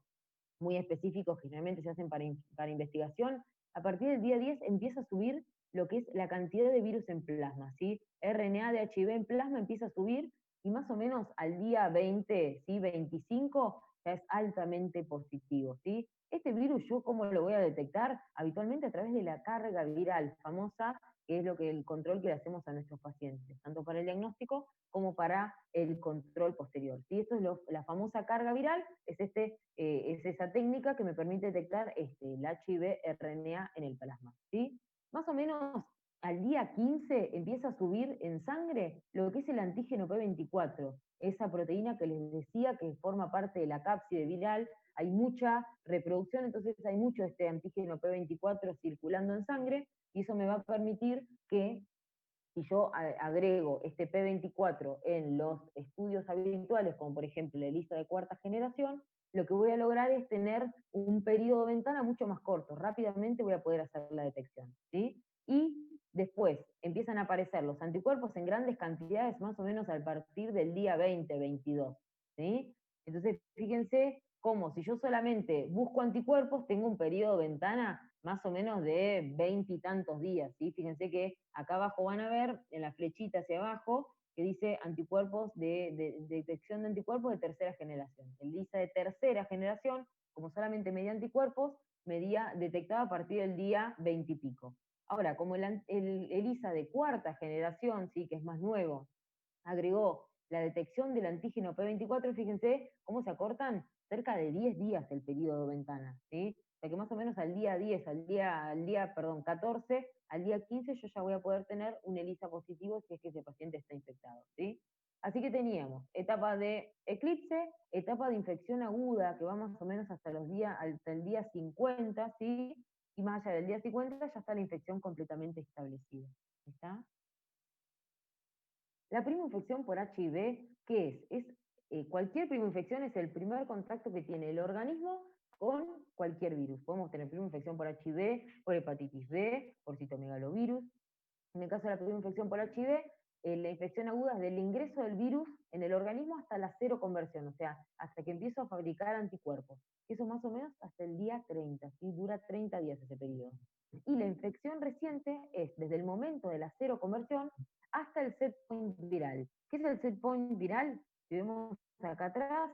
muy específicos que generalmente se hacen para investigación, a partir del día 10 empieza a subir lo que es la cantidad de virus en plasma, ¿sí? RNA de HIV en plasma empieza a subir y más o menos al día 20, ¿sí? 25 ya es altamente positivo, ¿sí? Este virus, ¿yo cómo lo voy a detectar? Habitualmente a través de la carga viral famosa, que es el control que le hacemos a nuestros pacientes, tanto para el diagnóstico como para el control posterior, ¿sí? Esto es la famosa carga viral, es esa técnica que me permite detectar el HIV RNA en el plasma, ¿sí? Más o menos al día 15 empieza a subir en sangre lo que es el antígeno P24, esa proteína que les decía que forma parte de la cápside viral. Hay mucha reproducción, entonces hay mucho de este antígeno P24 circulando en sangre, y eso me va a permitir que si yo agrego este P24 en los estudios habituales, como por ejemplo la ELISA de cuarta generación, lo que voy a lograr es tener un periodo de ventana mucho más corto. Rápidamente voy a poder hacer la detección, ¿sí? Y después empiezan a aparecer los anticuerpos en grandes cantidades, más o menos a partir del día 20, 22, ¿sí? Entonces, fíjense cómo si yo solamente busco anticuerpos, tengo un periodo de ventana más o menos de 20 y tantos días, ¿sí? Fíjense que acá abajo van a ver, en la flechita hacia abajo, que dice anticuerpos de detección de anticuerpos de tercera generación. El ELISA de tercera generación, como solamente medía anticuerpos, detectaba a partir del día 20 y pico. Ahora, como el ELISA de cuarta generación, ¿sí? Que es más nuevo, agregó la detección del antígeno P24, fíjense cómo se acortan cerca de 10 días el periodo de ventana, ¿sí? O sea que más o menos al día 10, al día 14, al día 15 yo ya voy a poder tener un ELISA positivo si es que ese paciente está infectado, ¿sí? Así que teníamos etapa de eclipse, etapa de infección aguda, que va más o menos hasta el día 50, ¿sí? Y más allá del día 50 ya está la infección completamente establecida. ¿Está? La primoinfección por HIV, ¿qué es? Cualquier primoinfección es el primer contacto que tiene el organismo con cualquier virus. Podemos tener primoinfección por HIV, por hepatitis B, por citomegalovirus. En el caso de la primoinfección por HIV, la infección aguda es del ingreso del virus en el organismo hasta la cero conversión, o sea, hasta que empiezo a fabricar anticuerpos. Eso más o menos hasta el día 30, ¿sí? Dura 30 días ese periodo. Y la infección reciente es desde el momento de la cero conversión hasta el set point viral. ¿Qué es el set point viral? Si vemos acá atrás,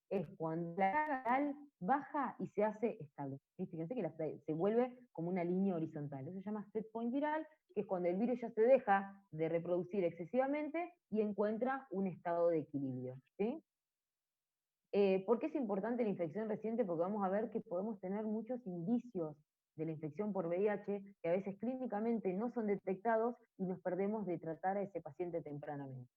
es cuando la carga viral baja y se hace estable. ¿Sí? Fíjense que se vuelve como una línea horizontal. Eso se llama set point viral, que es cuando el virus ya se deja de reproducir excesivamente y encuentra un estado de equilibrio. ¿Sí? ¿Por qué es importante la infección reciente? Porque vamos a ver que podemos tener muchos indicios de la infección por VIH que a veces clínicamente no son detectados y nos perdemos de tratar a ese paciente tempranamente.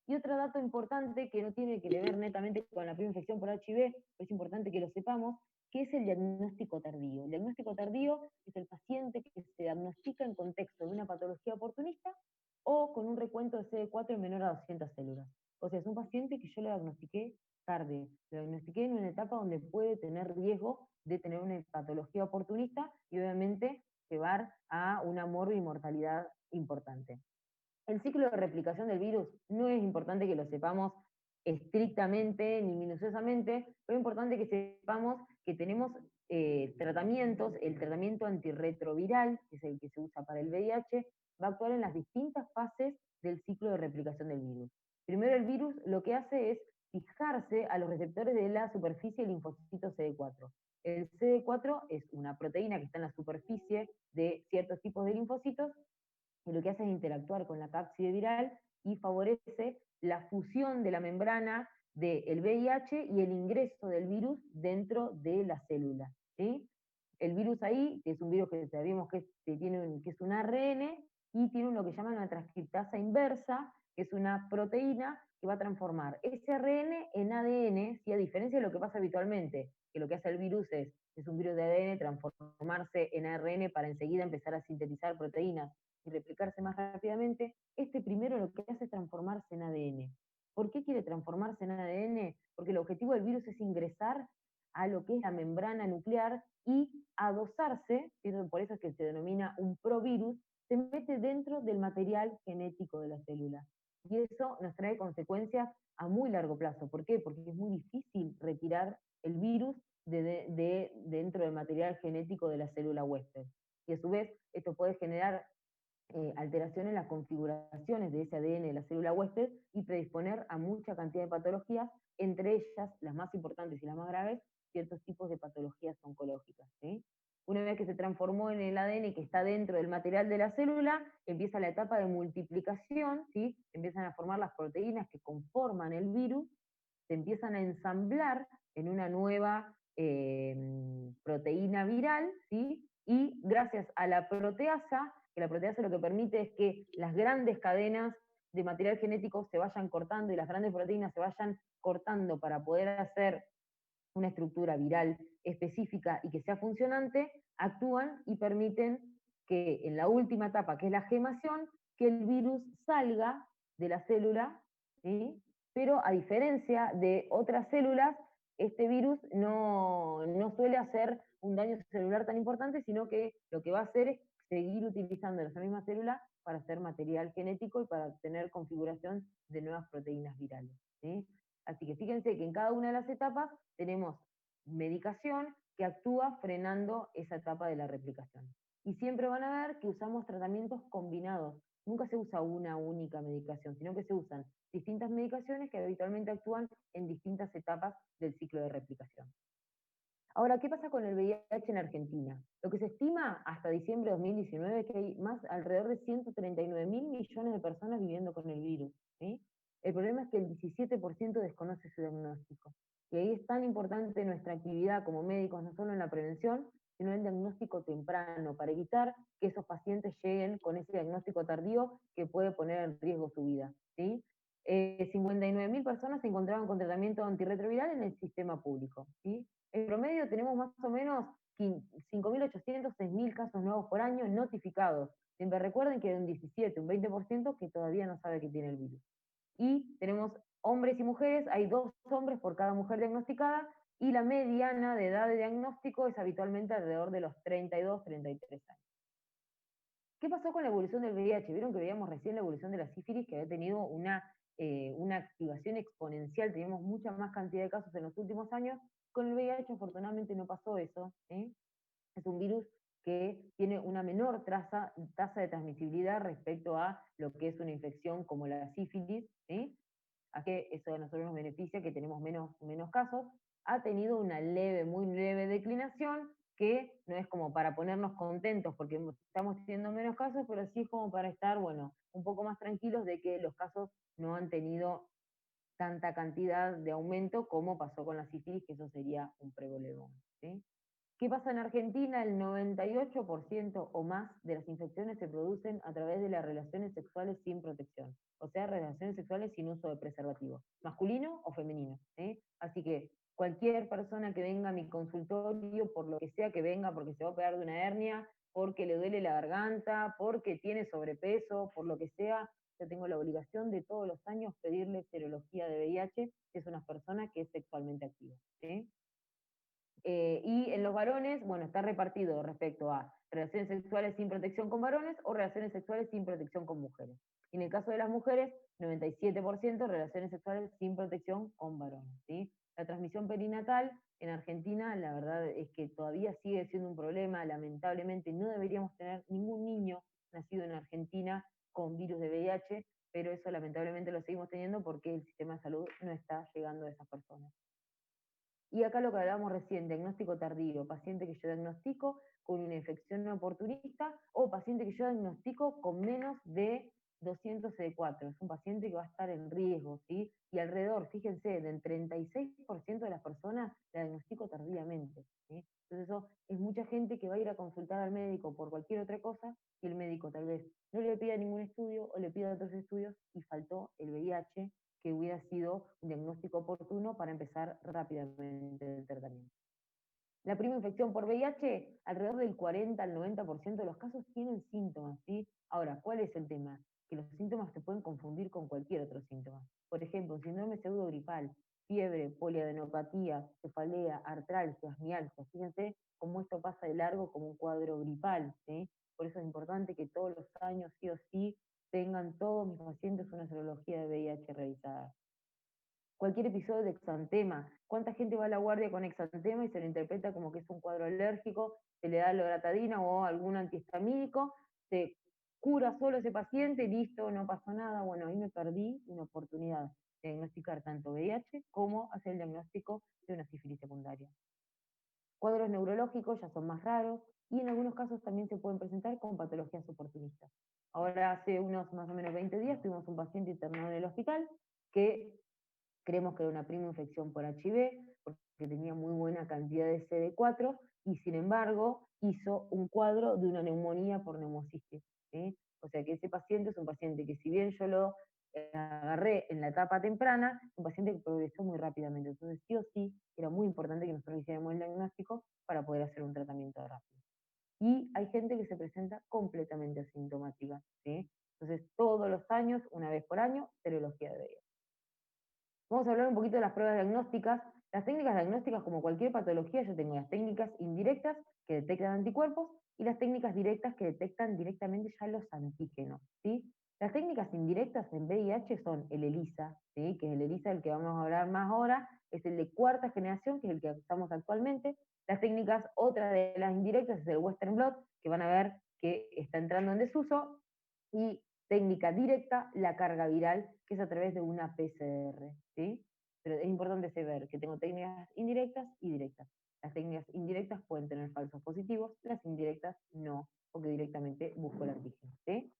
Y otro dato importante que no tiene que ver netamente con la primera infección por HIV, pero es importante que lo sepamos, que es el diagnóstico tardío. El diagnóstico tardío es el paciente que se diagnostica en contexto de una patología oportunista o con un recuento de CD4 menor a 200 células. O sea, es un paciente que yo le diagnostiqué tarde, lo diagnostiqué en una etapa donde puede tener riesgo de tener una patología oportunista y obviamente llevar a una morbimortalidad importante. El ciclo de replicación del virus no es importante que lo sepamos estrictamente ni minuciosamente, pero es importante que sepamos que tenemos tratamientos, el tratamiento antirretroviral, que es el que se usa para el VIH, va a actuar en las distintas fases del ciclo de replicación del virus. Primero el virus lo que hace es fijarse a los receptores de la superficie del linfocito CD4. El CD4 es una proteína que está en la superficie de ciertos tipos de linfocitos, y lo que hace es interactuar con la cápside viral y favorece la fusión de la membrana del VIH y el ingreso del virus dentro de la célula, ¿sí? El virus ahí, que es un virus que sabemos que es un ARN, y tiene lo que llaman una transcriptasa inversa, que es una proteína que va a transformar ese ARN en ADN, ¿sí? A diferencia de lo que pasa habitualmente, que lo que hace el virus es un virus de ADN, transformarse en ARN para enseguida empezar a sintetizar proteínas y replicarse más rápidamente. Este primero lo que hace es transformarse en ADN. ¿Por qué quiere transformarse en ADN? Porque el objetivo del virus es ingresar a lo que es la membrana nuclear y adosarse, por eso es que se denomina un provirus, se mete dentro del material genético de la célula. Y eso nos trae consecuencias a muy largo plazo. ¿Por qué? Porque es muy difícil retirar el virus de dentro del material genético de la célula huésped. Y a su vez, esto puede generar alteración en las configuraciones de ese ADN de la célula huésped y predisponer a mucha cantidad de patologías, entre ellas, las más importantes y las más graves, ciertos tipos de patologías oncológicas, ¿sí? Una vez que se transformó en el ADN que está dentro del material de la célula, empieza la etapa de multiplicación, ¿sí? Empiezan a formar las proteínas que conforman el virus, se empiezan a ensamblar en una nueva proteína viral, ¿sí? Y gracias a la proteasa, que la proteasa lo que permite es que las grandes cadenas de material genético se vayan cortando y las grandes proteínas se vayan cortando para poder hacer una estructura viral específica y que sea funcionante, actúan y permiten que en la última etapa, que es la gemación, que el virus salga de la célula, ¿sí? Pero a diferencia de otras células, este virus no suele hacer un daño celular tan importante, sino que lo que va a hacer es seguir utilizando esa misma célula para hacer material genético y para tener configuración de nuevas proteínas virales, ¿sí? Así que fíjense que en cada una de las etapas tenemos medicación que actúa frenando esa etapa de la replicación. Y siempre van a ver que usamos tratamientos combinados. Nunca se usa una única medicación, sino que se usan distintas medicaciones que habitualmente actúan en distintas etapas del ciclo de replicación. Ahora, ¿qué pasa con el VIH en Argentina? Lo que se estima hasta diciembre de 2019 es que hay alrededor de 139.000 millones de personas viviendo con el virus, ¿sí? El problema es que el 17% desconoce su diagnóstico. Y ahí es tan importante nuestra actividad como médicos, no solo en la prevención, sino en el diagnóstico temprano, para evitar que esos pacientes lleguen con ese diagnóstico tardío que puede poner en riesgo su vida, ¿sí? 59.000 personas se encontraban con tratamiento antirretroviral en el sistema público, ¿sí? En promedio tenemos más o menos 5.800, 6.000 casos nuevos por año notificados. Siempre recuerden que hay un 17, un 20% que todavía no sabe que tiene el virus. Y tenemos hombres y mujeres, hay 2 hombres por cada mujer diagnosticada, y la mediana de edad de diagnóstico es habitualmente alrededor de los 32, 33 años. ¿Qué pasó con la evolución del VIH? Vieron que veíamos recién la evolución de la sífilis, que había tenido una activación exponencial, teníamos mucha más cantidad de casos en los últimos años. Con el VIH afortunadamente no pasó eso, ¿sí? Es un virus que tiene una menor tasa de transmisibilidad respecto a lo que es una infección como la sífilis, ¿sí? A que eso a nosotros nos beneficia, que tenemos menos casos. Ha tenido una leve, muy leve declinación, que no es como para ponernos contentos porque estamos teniendo menos casos, pero sí es como para estar, bueno, un poco más tranquilos de que los casos no han tenido tanta cantidad de aumento como pasó con la sífilis, que eso sería un prebolebón, ¿sí? ¿Qué pasa en Argentina? El 98% o más de las infecciones se producen a través de las relaciones sexuales sin protección, o sea, relaciones sexuales sin uso de preservativo, masculino o femenino, ¿sí? Así que cualquier persona que venga a mi consultorio, por lo que sea que venga, porque se va a operar de una hernia, porque le duele la garganta, porque tiene sobrepeso, por lo que sea, yo tengo la obligación de todos los años pedirle serología de VIH, que es una persona que es sexualmente activa, ¿sí? Y en los varones, bueno, está repartido respecto a relaciones sexuales sin protección con varones o relaciones sexuales sin protección con mujeres. Y en el caso de las mujeres, 97% relaciones sexuales sin protección con varones, ¿sí? La transmisión perinatal en Argentina, la verdad es que todavía sigue siendo un problema, lamentablemente no deberíamos tener ningún niño nacido en Argentina con virus de VIH, pero eso lamentablemente lo seguimos teniendo porque el sistema de salud no está llegando a esas personas. Y acá lo que hablábamos recién, diagnóstico tardío, paciente que yo diagnostico con una infección no oportunista o paciente que yo diagnostico con menos de 200 CD4. Es un paciente que va a estar en riesgo, ¿sí? Y alrededor, fíjense, del 36% de las personas la diagnostico tardíamente, ¿sí? Entonces eso es mucha gente que va a ir a consultar al médico por cualquier otra cosa y el médico tal vez no le pida ningún estudio o le pida otros estudios y faltó el VIH, que hubiera sido un diagnóstico oportuno para empezar rápidamente el tratamiento. La prima infección por VIH, alrededor del 40 al 90% de los casos tienen síntomas, ¿sí? Ahora, ¿cuál es el tema? Que los síntomas se pueden confundir con cualquier otro síntoma. Por ejemplo, un síndrome pseudogripal, fiebre, poliadenopatía, cefalea, artralgias, mialgias. Fíjense cómo esto pasa de largo como un cuadro gripal, ¿sí? Por eso es importante que todos los años, sí o sí, tengan todos mis pacientes una serología de VIH realizada. Cualquier episodio de exantema. ¿Cuánta gente va a la guardia con exantema y se lo interpreta como que es un cuadro alérgico? Se le da loratadina o algún antihistamínico, se cura solo ese paciente, listo, no pasó nada. Bueno, ahí me perdí una oportunidad de diagnosticar tanto VIH como hacer el diagnóstico de una sífilis secundaria. Cuadros neurológicos ya son más raros y en algunos casos también se pueden presentar con patologías oportunistas. Ahora hace unos más o menos 20 días tuvimos un paciente internado en el hospital que creemos que era una prima infección por HIV, porque tenía muy buena cantidad de CD4, y sin embargo hizo un cuadro de una neumonía por neumocistis, ¿sí? O sea que ese paciente es un paciente que si bien yo lo agarré en la etapa temprana, es un paciente que progresó muy rápidamente. Entonces sí o sí era muy importante que nosotros hiciéramos el diagnóstico para poder hacer un tratamiento rápido. Y hay gente que se presenta completamente asintomática, ¿sí? Entonces todos los años, una vez por año, serología de VIH. Vamos a hablar un poquito de las pruebas diagnósticas. Las técnicas diagnósticas, como cualquier patología, yo tengo las técnicas indirectas que detectan anticuerpos y las técnicas directas que detectan directamente ya los antígenos, ¿sí? Las técnicas indirectas en VIH son el ELISA, ¿sí? Que es el ELISA del que vamos a hablar más ahora, es el de cuarta generación, que es el que usamos actualmente. Las técnicas, otra de las indirectas, es el Western blot, que van a ver que está entrando en desuso, y técnica directa, la carga viral, que es a través de una PCR, ¿sí? Pero es importante saber que tengo técnicas indirectas y directas. Las técnicas indirectas pueden tener falsos positivos, las indirectas no, porque directamente busco el antígeno, ¿sí?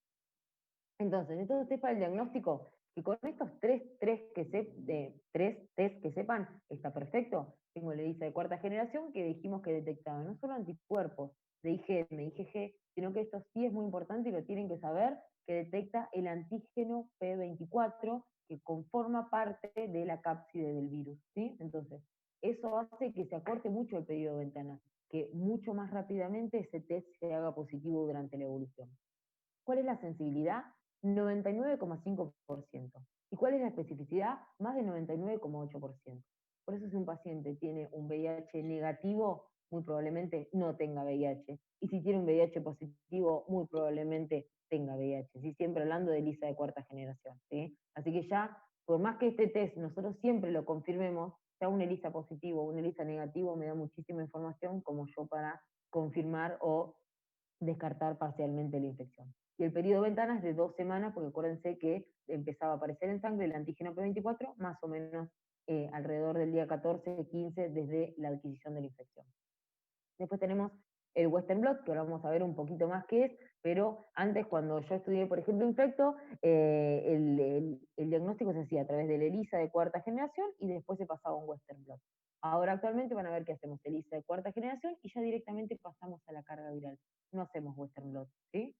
Entonces, esto es para el diagnóstico, que con estos tres test que sepan, está perfecto. Tengo la ELISA de cuarta generación que dijimos que detectaba no solo anticuerpos de IgM, IgG, sino que esto sí es muy importante y lo tienen que saber, que detecta el antígeno P24, que conforma parte de la cápside del virus, ¿sí? Entonces, eso hace que se acorte mucho el periodo de ventana, que mucho más rápidamente ese test se haga positivo durante la evolución. ¿Cuál es la sensibilidad? 99,5%. ¿Y cuál es la especificidad? Más de 99,8%. Por eso si un paciente tiene un VIH negativo, muy probablemente no tenga VIH. Y si tiene un VIH positivo, muy probablemente tenga VIH. ¿Sí? Siempre hablando de ELISA de cuarta generación, ¿sí? Así que ya, por más que este test nosotros siempre lo confirmemos, ya un ELISA positivo o un ELISA negativo me da muchísima información como yo para confirmar o descartar parcialmente la infección. Y el periodo de ventana es de 2 semanas, porque acuérdense que empezaba a aparecer en sangre el antígeno P24, más o menos alrededor del día 14, 15, desde la adquisición de la infección. Después tenemos el Western blot, que ahora vamos a ver un poquito más qué es, pero antes cuando yo estudié, por ejemplo, infecto, el diagnóstico se hacía a través del ELISA de cuarta generación y después se pasaba a un Western blot. Ahora actualmente van a ver que hacemos ELISA de cuarta generación y ya directamente pasamos a la carga viral. No hacemos Western blot, ¿sí?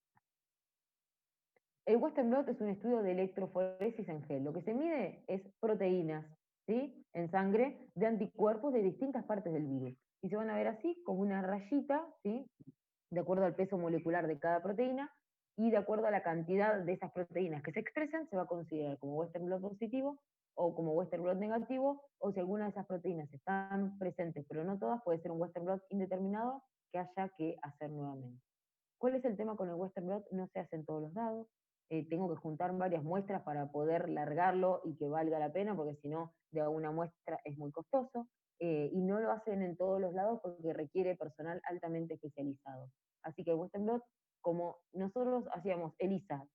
El Western blot es un estudio de electroforesis en gel. Lo que se mide es proteínas, ¿sí? En sangre de anticuerpos de distintas partes del virus. Y se van a ver así, como una rayita, ¿sí? De acuerdo al peso molecular de cada proteína, y de acuerdo a la cantidad de esas proteínas que se expresan, se va a considerar como Western blot positivo o como Western blot negativo, o si alguna de esas proteínas están presentes, pero no todas, puede ser un Western blot indeterminado que haya que hacer nuevamente. ¿Cuál es el tema con el Western blot? No se hacen todos los dados, tengo que juntar varias muestras para poder largarlo y que valga la pena, porque si no, de una muestra es muy costoso, y no lo hacen en todos los lados porque requiere personal altamente especializado. Así que Western blot, como nosotros hacíamos ELISA,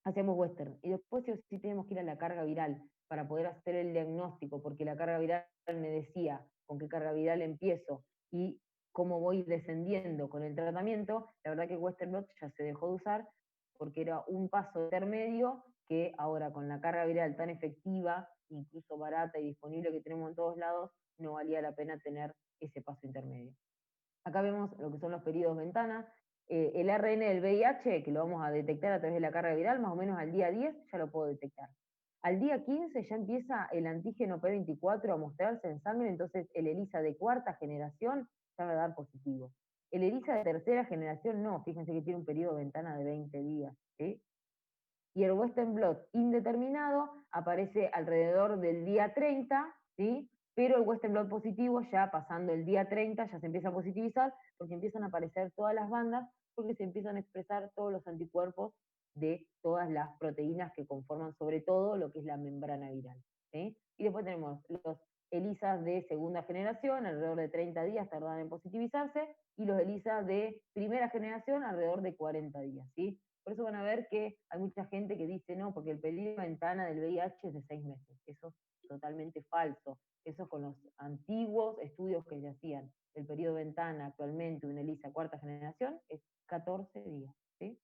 hacíamos Western, y después sí tenemos que ir a la carga viral para poder hacer el diagnóstico, porque la carga viral me decía con qué carga viral empiezo y cómo voy descendiendo con el tratamiento. La verdad que Western blot ya se dejó de usar porque era un paso intermedio que ahora con la carga viral tan efectiva, incluso barata y disponible que tenemos en todos lados, no valía la pena tener ese paso intermedio. Acá vemos lo que son los periodos ventana. El ARN del VIH, que lo vamos a detectar a través de la carga viral, más o menos al día 10 ya lo puedo detectar. Al día 15 ya empieza el antígeno P24 a mostrarse en sangre, entonces el ELISA de cuarta generación ya va a dar positivo. El ELISA de tercera generación no, fíjense que tiene un periodo de ventana de 20 días. ¿Sí? Y el Western blot indeterminado aparece alrededor del día 30, ¿sí? Pero el Western blot positivo ya pasando el día 30 ya se empieza a positivizar porque empiezan a aparecer todas las bandas, porque se empiezan a expresar todos los anticuerpos de todas las proteínas que conforman sobre todo lo que es la membrana viral. ¿Sí? Y después tenemos los ELISAs de segunda generación, alrededor de 30 días tardan en positivizarse, y los ELISAs de primera generación alrededor de 40 días. ¿Sí? Por eso van a ver que hay mucha gente que dice, no, porque el periodo de ventana del VIH es de 6 meses. Eso es totalmente falso. Eso con los antiguos estudios que se hacían. El periodo de ventana actualmente, una ELISA cuarta generación, es 14 días. ¿Sí?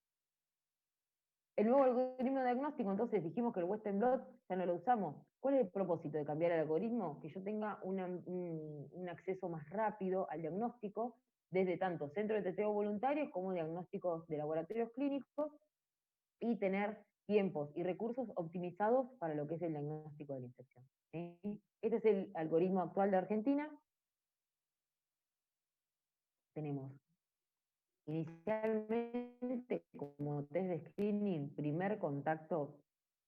El nuevo algoritmo de diagnóstico, entonces dijimos que el Western blot ya no lo usamos. ¿Cuál es el propósito de cambiar el algoritmo? Que yo tenga un acceso más rápido al diagnóstico desde tanto centros de testeo voluntarios como diagnósticos de laboratorios clínicos, y tener tiempos y recursos optimizados para lo que es el diagnóstico de la infección. ¿Sí? Este es el algoritmo actual de Argentina. Tenemos inicialmente como test de screening, primer contacto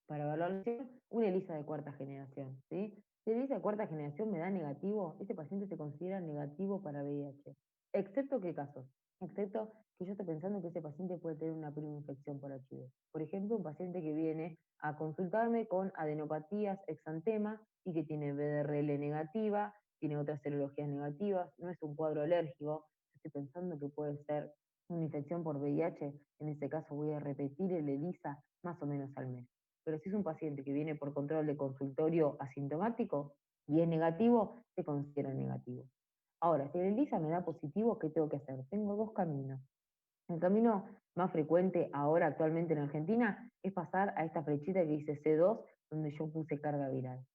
para evaluación, una ELISA de cuarta generación. ¿Sí? Si la ELISA de cuarta generación me da negativo, ese paciente se considera negativo para VIH. ¿Excepto qué casos? Excepto que yo esté pensando que ese paciente puede tener una prima infección por HIV. Por ejemplo, un paciente que viene a consultarme con adenopatías exantema y que tiene BDRL negativa, tiene otras serologías negativas, no es un cuadro alérgico, estoy pensando que puede ser una infección por VIH, en este caso voy a repetir el ELISA más o menos al mes. Pero si es un paciente que viene por control de consultorio asintomático y es negativo, se considera negativo. Ahora, si el ELISA me da positivo, ¿qué tengo que hacer? Tengo dos caminos. El camino más frecuente ahora actualmente en Argentina es pasar a esta flechita que dice C2, donde yo puse carga viral.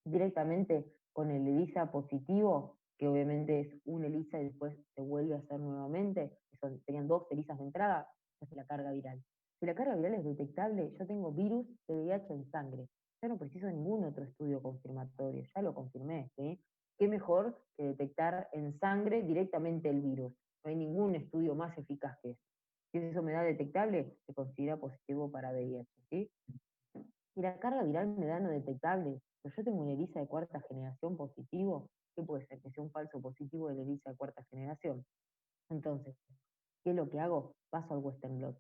Directamente con el ELISA positivo, que obviamente es un ELISA y después se vuelve a hacer nuevamente, serían dos ELISAs de entrada, es la carga viral. Si la carga viral es detectable, yo tengo virus de VIH en sangre. Ya no preciso ningún otro estudio confirmatorio, ya lo confirmé, ¿sí? ¿Qué mejor que detectar en sangre directamente el virus? No hay ningún estudio más eficaz que eso. Si eso me da detectable, se considera positivo para VIH, ¿sí? Si la carga viral me da no detectable, pero yo tengo una ELISA de cuarta generación positivo, ¿qué puede ser? Que sea un falso positivo de la ELISA de cuarta generación. Entonces, ¿qué es lo que hago? Paso al Western blot.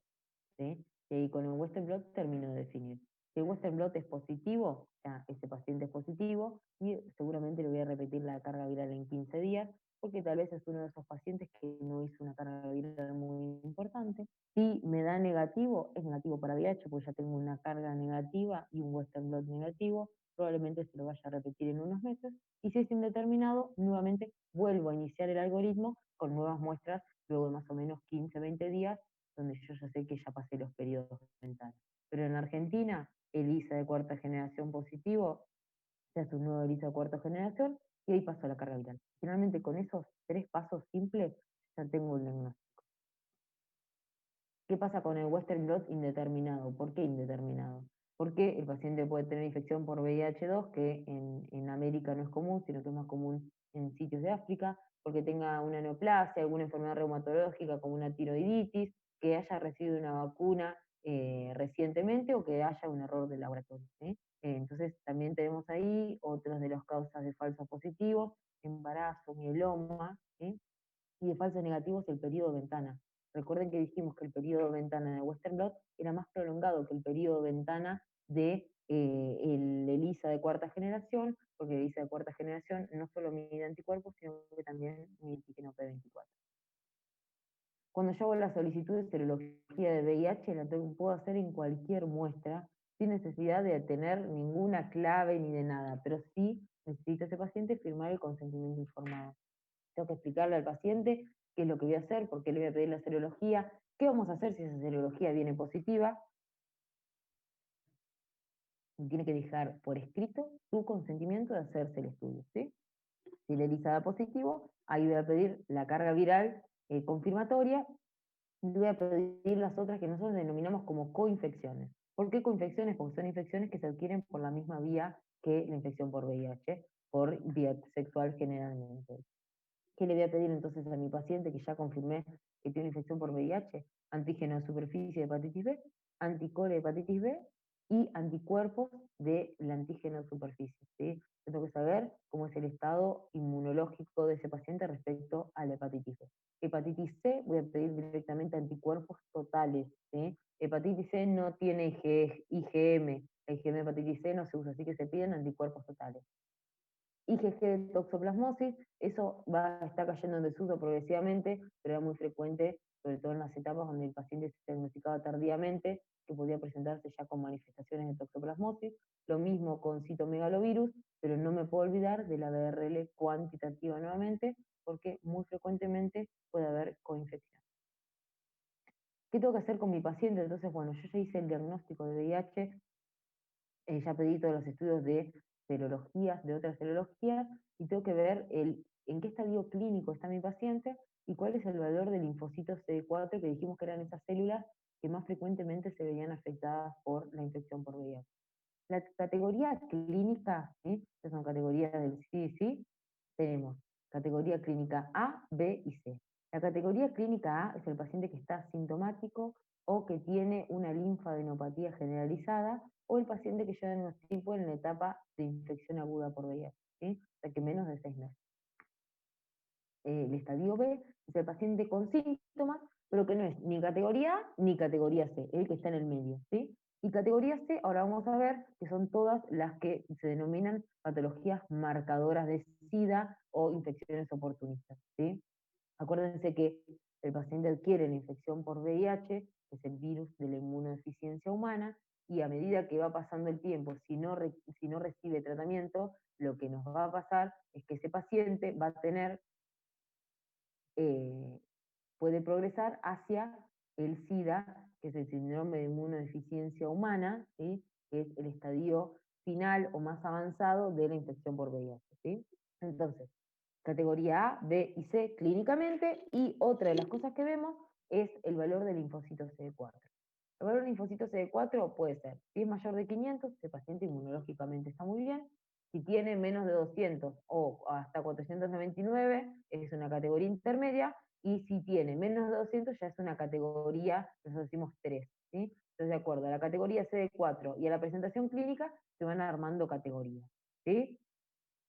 ¿Sí? Y con el Western blot termino de definir. Si el Western blot es positivo, ya ese paciente es positivo, y seguramente le voy a repetir la carga viral en 15 días, porque tal vez es uno de esos pacientes que no hizo una carga viral muy importante. Si me da negativo, es negativo para VIH, porque ya tengo una carga negativa y un Western blot negativo, probablemente se lo vaya a repetir en unos meses. Y si es indeterminado, nuevamente vuelvo a iniciar el algoritmo con nuevas muestras luego de más o menos 15, 20 días, donde yo ya sé que ya pasé los periodos mentales. Pero en Argentina, ELISA de cuarta generación positivo, se hace un nuevo ELISA de cuarta generación y ahí paso a la carga viral. Finalmente, con esos 3 pasos simples, ya tengo el diagnóstico. ¿Qué pasa con el Western blot indeterminado? ¿Por qué indeterminado? Porque el paciente puede tener infección por VIH-2, que en América no es común, sino que es más común en sitios de África, porque tenga una neoplasia, alguna enfermedad reumatológica como una tiroiditis, que haya recibido una vacuna recientemente o que haya un error de laboratorio. Entonces también tenemos ahí otras de las causas de falsos positivos, embarazo, mieloma, y de falsos negativos el periodo de ventana. Recuerden que dijimos que el periodo ventana de Western blot era más prolongado que el periodo ventana de el ELISA de cuarta generación, porque el ELISA de cuarta generación no solo mide anticuerpos, sino que también mide antígeno P24. Cuando yo hago la solicitud de serología de VIH, la puedo hacer en cualquier muestra, sin necesidad de tener ninguna clave ni de nada, pero sí necesita ese paciente firmar el consentimiento informado. Tengo que explicarle al paciente qué es lo que voy a hacer, por qué le voy a pedir la serología, qué vamos a hacer si esa serología viene positiva. Y tiene que dejar por escrito su consentimiento de hacerse el estudio, ¿sí? Si el ELISA da positivo, ahí voy a pedir la carga viral confirmatoria, y voy a pedir las otras que nosotros denominamos como coinfecciones. ¿Por qué coinfecciones? Porque son infecciones que se adquieren por la misma vía que la infección por VIH, por vía sexual generalmente. ¿Qué le voy a pedir entonces a mi paciente que ya confirmé que tiene infección por VIH? Antígeno de superficie de hepatitis B, anticore de hepatitis B y anticuerpos del antígeno de superficie, ¿sí? Yo tengo que saber cómo es el estado inmunológico de ese paciente respecto a la hepatitis B. Hepatitis C, voy a pedir directamente anticuerpos totales, ¿sí? Hepatitis C no tiene IgM, la IgM de hepatitis C no se usa, así que se piden anticuerpos totales. IgG de toxoplasmosis, eso va a estar cayendo en desuso progresivamente, pero era muy frecuente, sobre todo en las etapas donde el paciente se diagnosticaba tardíamente, que podía presentarse ya con manifestaciones de toxoplasmosis. Lo mismo con citomegalovirus, pero no me puedo olvidar de la BRL cuantitativa nuevamente, porque muy frecuentemente puede haber coinfección. ¿Qué tengo que hacer con mi paciente? Entonces, bueno, yo ya hice el diagnóstico de VIH, ya pedí todos los estudios de serologías, de otras serologías, y tengo que ver en qué estadio clínico está mi paciente y cuál es el valor del linfocito CD4, que dijimos que eran esas células que más frecuentemente se veían afectadas por la infección por VIH. La categoría clínica, ¿sí? Que son categorías del CDC, tenemos categoría clínica A, B y C. La categoría clínica A es el paciente que está sintomático o que tiene una linfadenopatía generalizada, o el paciente que yo diagnostico en la etapa de infección aguda por VIH, ¿sí? O sea que menos de 6 meses. El estadio B es el paciente con síntomas, pero que no es ni categoría A ni categoría C, el que está en el medio, ¿sí? Y categoría C, ahora vamos a ver que son todas las que se denominan patologías marcadoras de SIDA o infecciones oportunistas, ¿sí? Acuérdense que el paciente adquiere la infección por VIH, que es el virus de la inmunodeficiencia humana, y a medida que va pasando el tiempo, si no recibe tratamiento, lo que nos va a pasar es que ese paciente va a tener, puede progresar hacia el SIDA, que es el síndrome de inmunodeficiencia humana, ¿sí? Que es el estadio final o más avanzado de la infección por VIH, ¿sí? Entonces, categoría A, B y C clínicamente, y otra de las cosas que vemos es el valor del linfocito CD4. El valor del linfocito CD4 puede ser, si es mayor de 500, el paciente inmunológicamente está muy bien; si tiene menos de 200 o hasta 499, es una categoría intermedia; y si tiene menos de 200, ya es una categoría, nosotros decimos 3, ¿sí? Entonces, de acuerdo a la categoría CD4 y a la presentación clínica, se van armando categorías, ¿sí?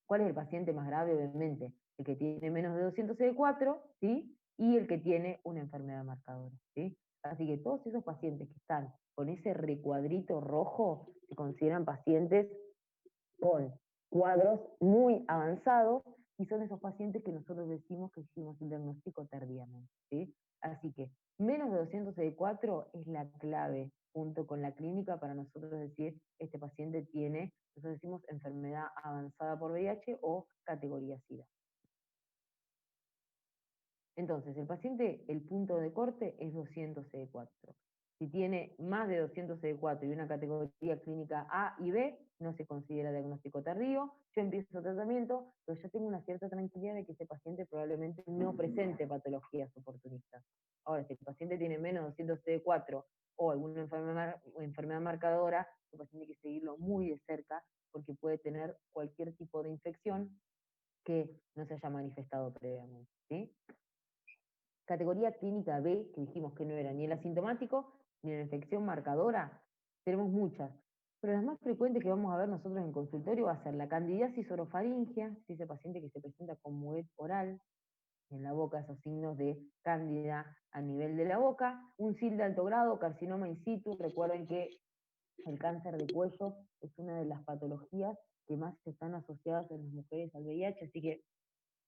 ¿Cuál es el paciente más grave? Obviamente, el que tiene menos de 200 CD4, ¿sí? Y el que tiene una enfermedad marcadora, ¿sí? Así que todos esos pacientes que están con ese recuadrito rojo se consideran pacientes con cuadros muy avanzados, y son esos pacientes que nosotros decimos que hicimos el diagnóstico tardíamente, ¿sí? Así que menos de 200 CD4 es la clave, junto con la clínica, para nosotros decir, este paciente tiene, nosotros decimos, enfermedad avanzada por VIH o categoría SIDA. Entonces, el paciente, el punto de corte es 200 CD4. Si tiene más de 200 CD4 y una categoría clínica A y B, no se considera diagnóstico tardío. Yo empiezo tratamiento, pero yo tengo una cierta tranquilidad de que ese paciente probablemente no presente patologías oportunistas. Ahora, si el paciente tiene menos de 200 CD4 o alguna enfermedad marcadora, el paciente hay que seguirlo muy de cerca, porque puede tener cualquier tipo de infección que no se haya manifestado previamente, ¿sí? Categoría clínica B, que dijimos que no era ni el asintomático ni la infección marcadora, tenemos muchas, pero las más frecuentes que vamos a ver nosotros en consultorio va a ser la candidiasis orofaringea, si ese paciente que se presenta con muet oral, en la boca, esos signos de cándida a nivel de la boca, un SIL de alto grado, carcinoma in situ. Recuerden que el cáncer de cuello es una de las patologías que más están asociadas en las mujeres al VIH, así que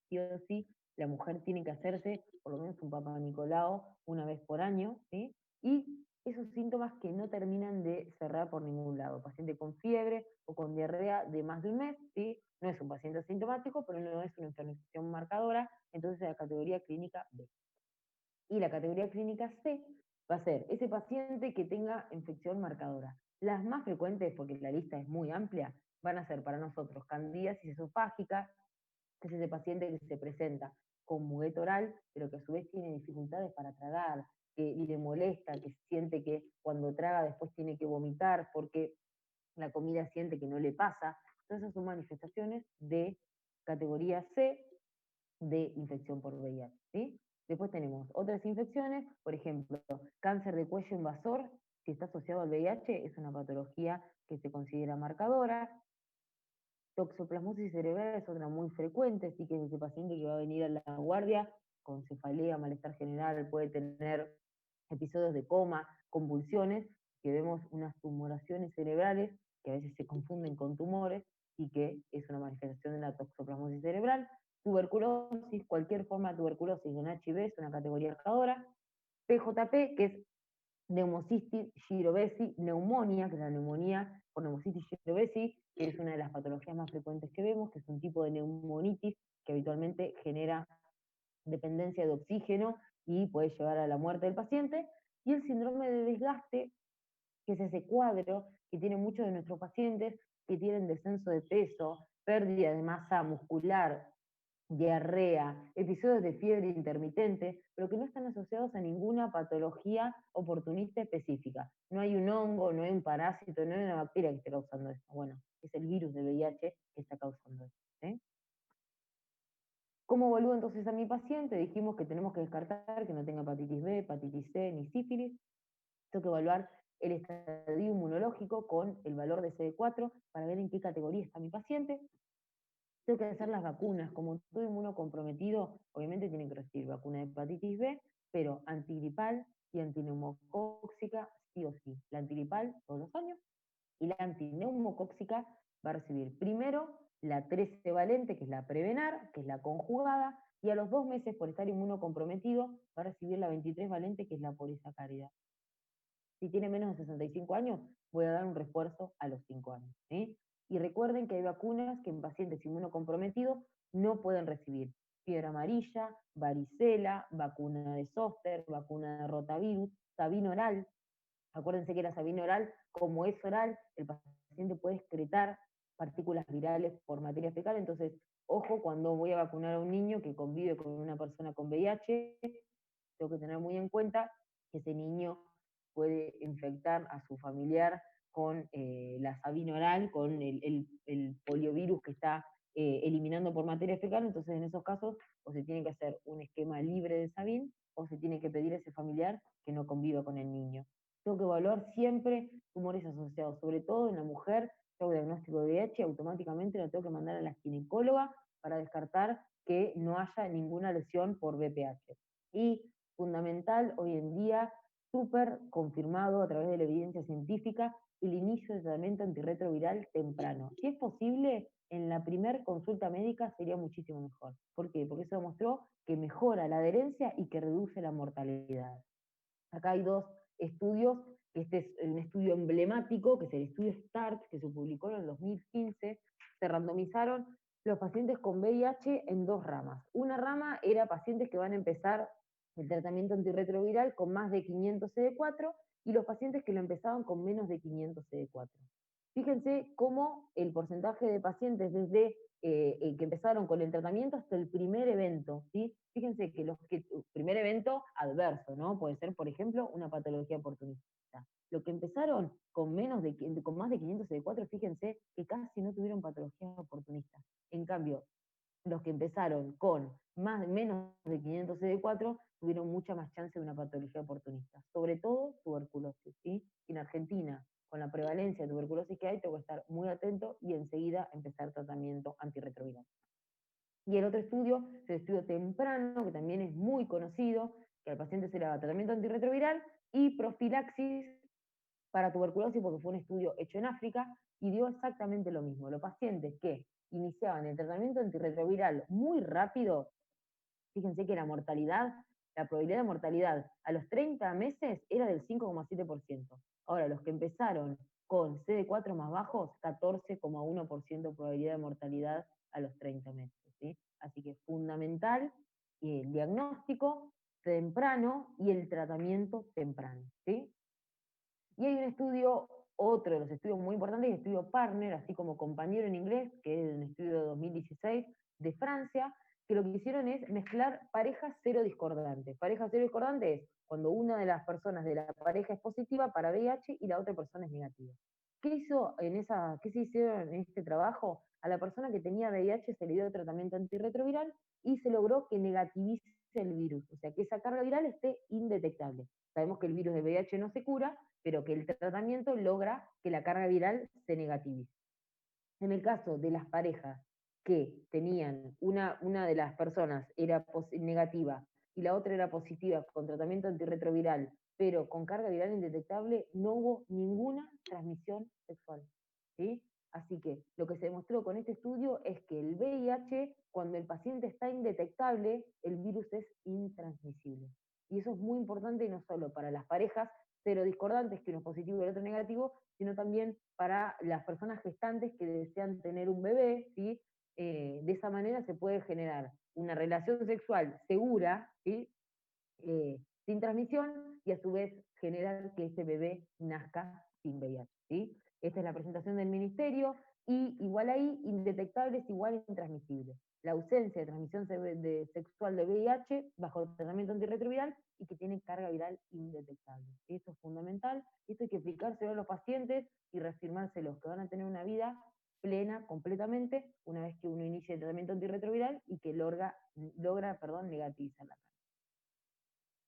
sí o sí la mujer tiene que hacerse por lo menos un Papa Nicolau una vez por año, ¿sí? Y esos síntomas que no terminan de cerrar por ningún lado. Paciente con fiebre o con diarrea de más de un mes, ¿sí? No es un paciente asintomático, pero no es una infección marcadora, entonces es la categoría clínica B. Y la categoría clínica C va a ser ese paciente que tenga infección marcadora. Las más frecuentes, porque la lista es muy amplia, van a ser para nosotros candidiasis esofágica, que es ese paciente que se presenta con muguet oral, pero que a su vez tiene dificultades para tragar, que le molesta, que siente que cuando traga después tiene que vomitar porque la comida siente que no le pasa. Todas esas son manifestaciones de categoría C de infección por VIH, ¿sí? Después tenemos otras infecciones, por ejemplo, cáncer de cuello invasor, que está asociado al VIH, es una patología que se considera marcadora. Toxoplasmosis cerebral es otra muy frecuente, así que es ese paciente que va a venir a la guardia con cefalea, malestar general, puede tener episodios de coma, convulsiones, que vemos unas tumoraciones cerebrales que a veces se confunden con tumores y que es una manifestación de la toxoplasmosis cerebral. Tuberculosis, cualquier forma de tuberculosis en HIV es una categoría marcadora. PJP, que es Pneumocystis jirovecii, neumonía, que es la neumonía por Pneumocystis jirovecii, que es una de las patologías más frecuentes que vemos, que es un tipo de neumonitis que habitualmente genera dependencia de oxígeno y puede llevar a la muerte del paciente. Y el síndrome de desgaste, que es ese cuadro que tienen muchos de nuestros pacientes que tienen descenso de peso, pérdida de masa muscular, diarrea, episodios de fiebre intermitente, pero que no están asociados a ninguna patología oportunista específica. No hay un hongo, no hay un parásito, no hay una bacteria que esté causando esto. Bueno, es el virus de VIH que está causando esto. ¿Sí? ¿Cómo evalúo entonces a mi paciente? Dijimos que tenemos que descartar que no tenga hepatitis B, hepatitis C ni sífilis. Tengo que evaluar el estadio inmunológico con el valor de CD4 para ver en qué categoría está mi paciente. Tengo que hacer las vacunas. Como todo inmunocomprometido, obviamente tienen que recibir vacuna de hepatitis B, pero antigripal y antineumocóxica sí o sí. La antigripal todos los años y la antineumocóxica va a recibir primero la 13 valente, que es la Prevenar, que es la conjugada, y a los 2 meses por estar inmunocomprometido va a recibir la 23 valente, que es la polisacárida. Si tiene menos de 65 años, voy a dar un refuerzo a los 5 años. ¿Sí? Y recuerden que hay vacunas que en pacientes inmunocomprometidos no pueden recibir. Fiebre amarilla, varicela, vacuna de zóster, vacuna de rotavirus, sabino oral. Acuérdense que la sabina oral, como es oral, el paciente puede excretar partículas virales por materia fecal, entonces, ojo, cuando voy a vacunar a un niño que convive con una persona con VIH, tengo que tener muy en cuenta que ese niño puede infectar a su familiar con la sabina oral, con el poliovirus que está eliminando por materia fecal, entonces en esos casos o se tiene que hacer un esquema libre de sabín o se tiene que pedir a ese familiar que no conviva con el niño. Tengo que evaluar siempre tumores asociados, sobre todo en la mujer, tengo diagnóstico de VIH, automáticamente la tengo que mandar a la ginecóloga para descartar que no haya ninguna lesión por VPH. Y fundamental hoy en día, súper confirmado a través de la evidencia científica, el inicio de tratamiento antirretroviral temprano. Si es posible, en la primer consulta médica sería muchísimo mejor. ¿Por qué? Porque eso demostró que mejora la adherencia y que reduce la mortalidad. Acá hay 2 estudios, este es un estudio emblemático, que es el estudio START, que se publicó en el 2015, se randomizaron los pacientes con VIH en 2 ramas. Una rama era pacientes que van a empezar el tratamiento antirretroviral con más de 500 CD4 y los pacientes que lo empezaban con menos de 500 CD4. Fíjense cómo el porcentaje de pacientes desde que empezaron con el tratamiento hasta el primer evento, ¿sí? Fíjense que primer evento adverso, ¿no? Puede ser, por ejemplo, una patología oportunista. Los que empezaron con más de 500 CD4, fíjense que casi no tuvieron patologías oportunistas. En cambio, los que empezaron con menos de 500 CD4 tuvieron mucha más chance de una patología oportunista, sobre todo tuberculosis, ¿sí? En Argentina, con la prevalencia de tuberculosis que hay, tengo que estar muy atento y enseguida empezar tratamiento antirretroviral. Y el otro estudio es el estudio temprano, que también es muy conocido, que al paciente se le daba tratamiento antirretroviral y profilaxis para tuberculosis, porque fue un estudio hecho en África, y dio exactamente lo mismo. Los pacientes que iniciaban el tratamiento antirretroviral muy rápido, fíjense que la probabilidad de mortalidad a los 30 meses era del 5,7%. Ahora, los que empezaron con CD4 más bajos, 14,1% de probabilidad de mortalidad a los 30 meses. ¿Sí? Así que es fundamental el diagnóstico temprano y el tratamiento temprano. ¿Sí? Y hay un estudio, otro de los estudios muy importantes, el estudio Partner, así como compañero en inglés, que es un estudio de 2016 de Francia, que lo que hicieron es mezclar parejas cero discordantes. Pareja cero discordante es cuando una de las personas de la pareja es positiva para VIH y la otra persona es negativa. ¿Qué se hicieron en este trabajo? A la persona que tenía VIH se le dio tratamiento antirretroviral y se logró que negativice el virus, o sea, que esa carga viral esté indetectable. Sabemos que el virus de VIH no se cura, pero que el tratamiento logra que la carga viral se negativice. En el caso de las parejas que tenían, una de las personas era negativa y la otra era positiva con tratamiento antirretroviral, pero con carga viral indetectable, no hubo ninguna transmisión sexual. ¿Sí? Así que lo que se demostró con este estudio es que el VIH, cuando el paciente está indetectable, el virus es intransmisible. Y eso es muy importante no solo para las parejas cero discordantes, que uno es positivo y el otro negativo, sino también para las personas gestantes que desean tener un bebé, ¿sí? De esa manera se puede generar una relación sexual segura, ¿sí? Sin transmisión, y a su vez generar que ese bebé nazca sin VIH. ¿Sí? Esta es la presentación del ministerio, y igual ahí, indetectable es igual a intransmisible. La ausencia de transmisión sexual de VIH bajo tratamiento antirretroviral y que tiene carga viral indetectable. Eso es fundamental, esto hay que explicárselo a los pacientes y reafirmárselos que van a tener una vida plena completamente una vez que uno inicie el tratamiento antirretroviral y que logra negativizar la carga.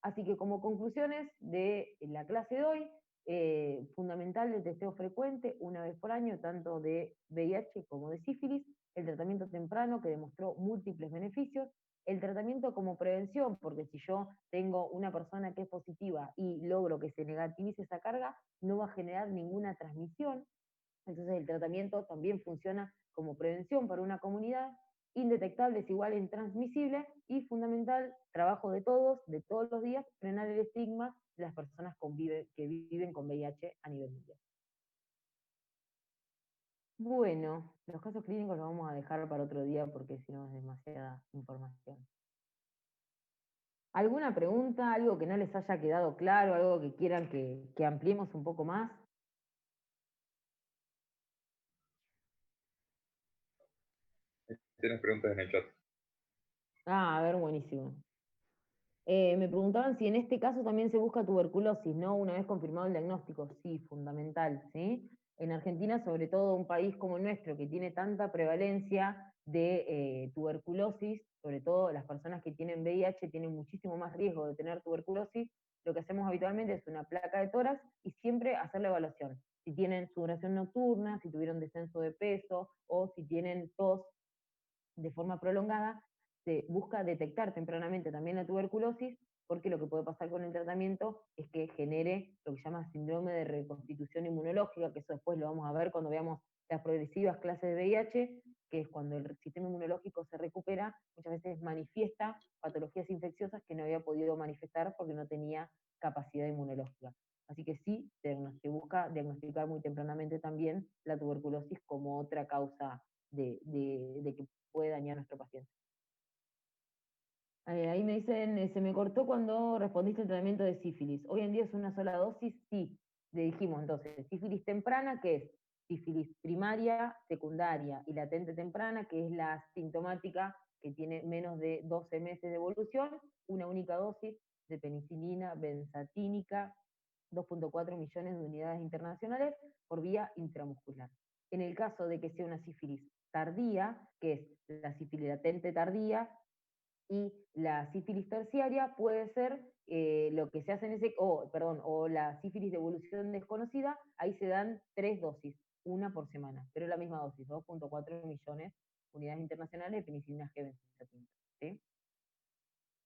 Así que como conclusiones de la clase de hoy, fundamental el testeo frecuente, una vez por año, tanto de VIH como de sífilis, el tratamiento temprano que demostró múltiples beneficios, el tratamiento como prevención, porque si yo tengo una persona que es positiva y logro que se negativice esa carga, no va a generar ninguna transmisión, entonces el tratamiento también funciona como prevención para una comunidad. Indetectable es igual a intransmisible, y fundamental, trabajo de todos los días, frenar el estigma de las personas que viven con VIH a nivel mundial. Bueno, los casos clínicos los vamos a dejar para otro día porque si no es demasiada información. ¿Alguna pregunta, algo que no les haya quedado claro, algo que quieran que ampliemos un poco más? Tienes preguntas en el chat. A ver, buenísimo. Me preguntaban si en este caso también se busca tuberculosis, ¿no? Una vez confirmado el diagnóstico. Sí, fundamental, ¿sí? En Argentina, sobre todo un país como el nuestro, que tiene tanta prevalencia de tuberculosis, sobre todo las personas que tienen VIH tienen muchísimo más riesgo de tener tuberculosis, lo que hacemos habitualmente es una placa de tórax y siempre hacer la evaluación. Si tienen sudoración nocturna, si tuvieron descenso de peso o si tienen tos de forma prolongada, se busca detectar tempranamente también la tuberculosis, porque lo que puede pasar con el tratamiento es que genere lo que se llama síndrome de reconstitución inmunológica, que eso después lo vamos a ver cuando veamos las progresivas clases de VIH, que es cuando el sistema inmunológico se recupera, muchas veces manifiesta patologías infecciosas que no había podido manifestar porque no tenía capacidad inmunológica. Así que sí, se busca diagnosticar muy tempranamente también la tuberculosis como otra causa de que puede dañar a nuestro paciente. Ahí me dicen, se me cortó cuando respondiste el tratamiento de sífilis. Hoy en día es una sola dosis, sí. Le dijimos entonces, sífilis temprana, que es sífilis primaria, secundaria y latente temprana, que es la sintomática que tiene menos de 12 meses de evolución, una única dosis de penicilina benzatínica, 2,4 millones de unidades internacionales por vía intramuscular. En el caso de que sea una sífilis tardía, que es la sífilis latente tardía, y la sífilis terciaria puede ser lo que se hace en ese, o la sífilis de evolución desconocida, ahí se dan 3 dosis, una por semana, pero es la misma dosis, 2,4 millones unidades internacionales de penicilina G benzatín, ¿sí?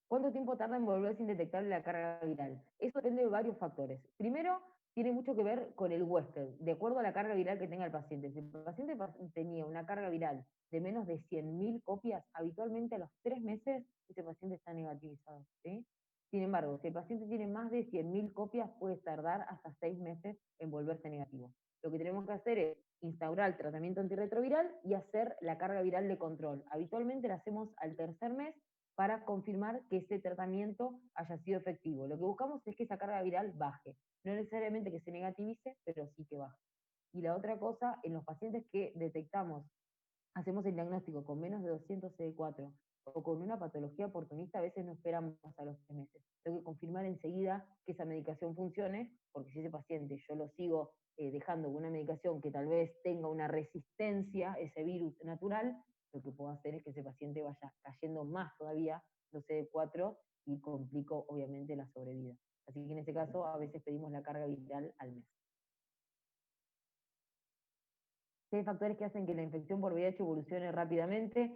¿Cuánto tiempo tarda en volverse indetectable la carga viral? Eso depende de varios factores. Primero, tiene mucho que ver con el huésped, de acuerdo a la carga viral que tenga el paciente. Si el paciente tenía una carga viral de menos de 100.000 copias, habitualmente a los 3 meses ese paciente está negativizado, ¿sí? Sin embargo, si el paciente tiene más de 100.000 copias, puede tardar hasta 6 meses en volverse negativo. Lo que tenemos que hacer es instaurar el tratamiento antirretroviral y hacer la carga viral de control. Habitualmente la hacemos al 3er mes para confirmar que ese tratamiento haya sido efectivo. Lo que buscamos es que esa carga viral baje. No necesariamente que se negativice, pero sí que baje. Y la otra cosa, en los pacientes que detectamos, hacemos el diagnóstico con menos de 200 CD4 o con una patología oportunista, a veces no esperamos a los 3 meses. Tengo que confirmar enseguida que esa medicación funcione, porque si ese paciente yo lo sigo dejando con una medicación que tal vez tenga una resistencia, ese virus natural, lo que puedo hacer es que ese paciente vaya cayendo más todavía los CD4 y complico obviamente la sobrevida. Así que en ese caso a veces pedimos la carga viral al mes. Si hay factores que hacen que la infección por VIH evolucione rápidamente,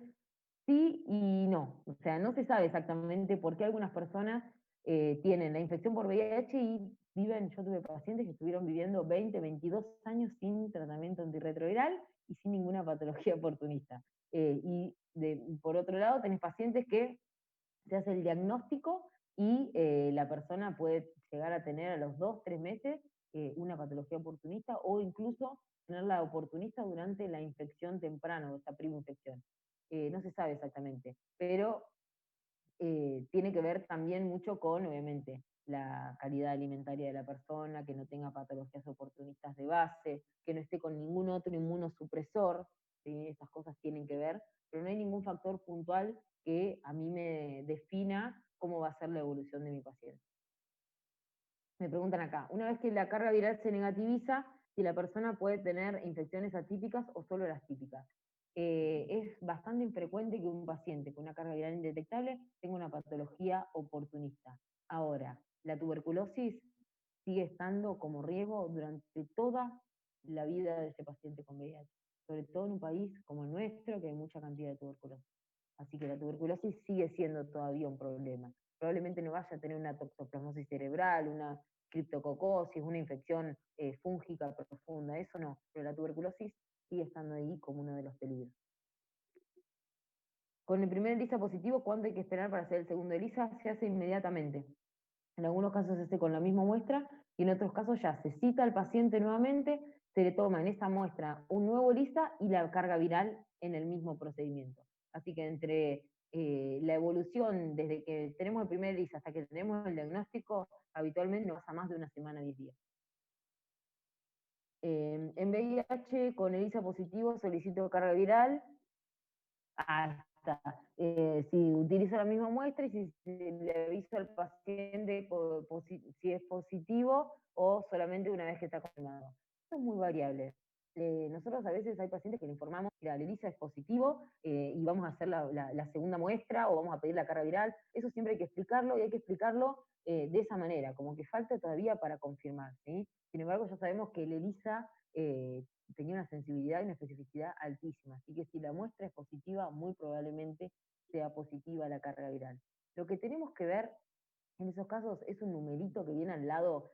sí y no. O sea, no se sabe exactamente por qué algunas personas tienen la infección por VIH y viven, yo tuve pacientes que estuvieron viviendo 20, 22 años sin tratamiento antirretroviral y sin ninguna patología oportunista. Por otro lado, tenés pacientes que se hace el diagnóstico y la persona puede llegar a tener a los 2, 3 meses una patología oportunista o incluso tenerla oportunista durante la infección temprana o esta prima infección. No se sabe exactamente, pero tiene que ver también mucho con, obviamente, la calidad alimentaria de la persona, que no tenga patologías oportunistas de base, que no esté con ningún otro inmunosupresor, ¿sí? Esas cosas tienen que ver, pero no hay ningún factor puntual que a mí me defina cómo va a ser la evolución de mi paciente. Me preguntan acá, una vez que la carga viral se negativiza, si la persona puede tener infecciones atípicas o solo las típicas. Es bastante infrecuente que un paciente con una carga viral indetectable tenga una patología oportunista. Ahora, la tuberculosis sigue estando como riesgo durante toda la vida de ese paciente con VIH, sobre todo en un país como el nuestro, que hay mucha cantidad de tuberculosis. Así que la tuberculosis sigue siendo todavía un problema. Probablemente no vaya a tener una toxoplasmosis cerebral, una criptococosis, una infección fúngica profunda, eso no, pero la tuberculosis sigue estando ahí como uno de los peligros. Con el primer ELISA positivo, ¿cuánto hay que esperar para hacer el segundo ELISA? Se hace inmediatamente. En algunos casos se hace con la misma muestra y en otros casos ya se cita al paciente nuevamente, se le toma en esa muestra un nuevo ELISA y la carga viral en el mismo procedimiento. Así que entre la evolución desde que tenemos el primer ELISA hasta que tenemos el diagnóstico, habitualmente no pasa más de una semana, 10 días. En VIH, con ELISA positivo, solicito carga viral hasta si utilizo la misma muestra y si le aviso al paciente si es positivo o solamente una vez que está confirmado. Eso es muy variable. Nosotros a veces hay pacientes que le informamos que la ELISA es positivo y vamos a hacer la segunda muestra o vamos a pedir la carga viral. Eso siempre hay que explicarlo y hay que explicarlo de esa manera, como que falta todavía para confirmar, ¿sí? Sin embargo, ya sabemos que el ELISA tenía una sensibilidad y una especificidad altísima, así que si la muestra es positiva, muy probablemente sea positiva la carga viral. Lo que tenemos que ver en esos casos es un numerito que viene al lado,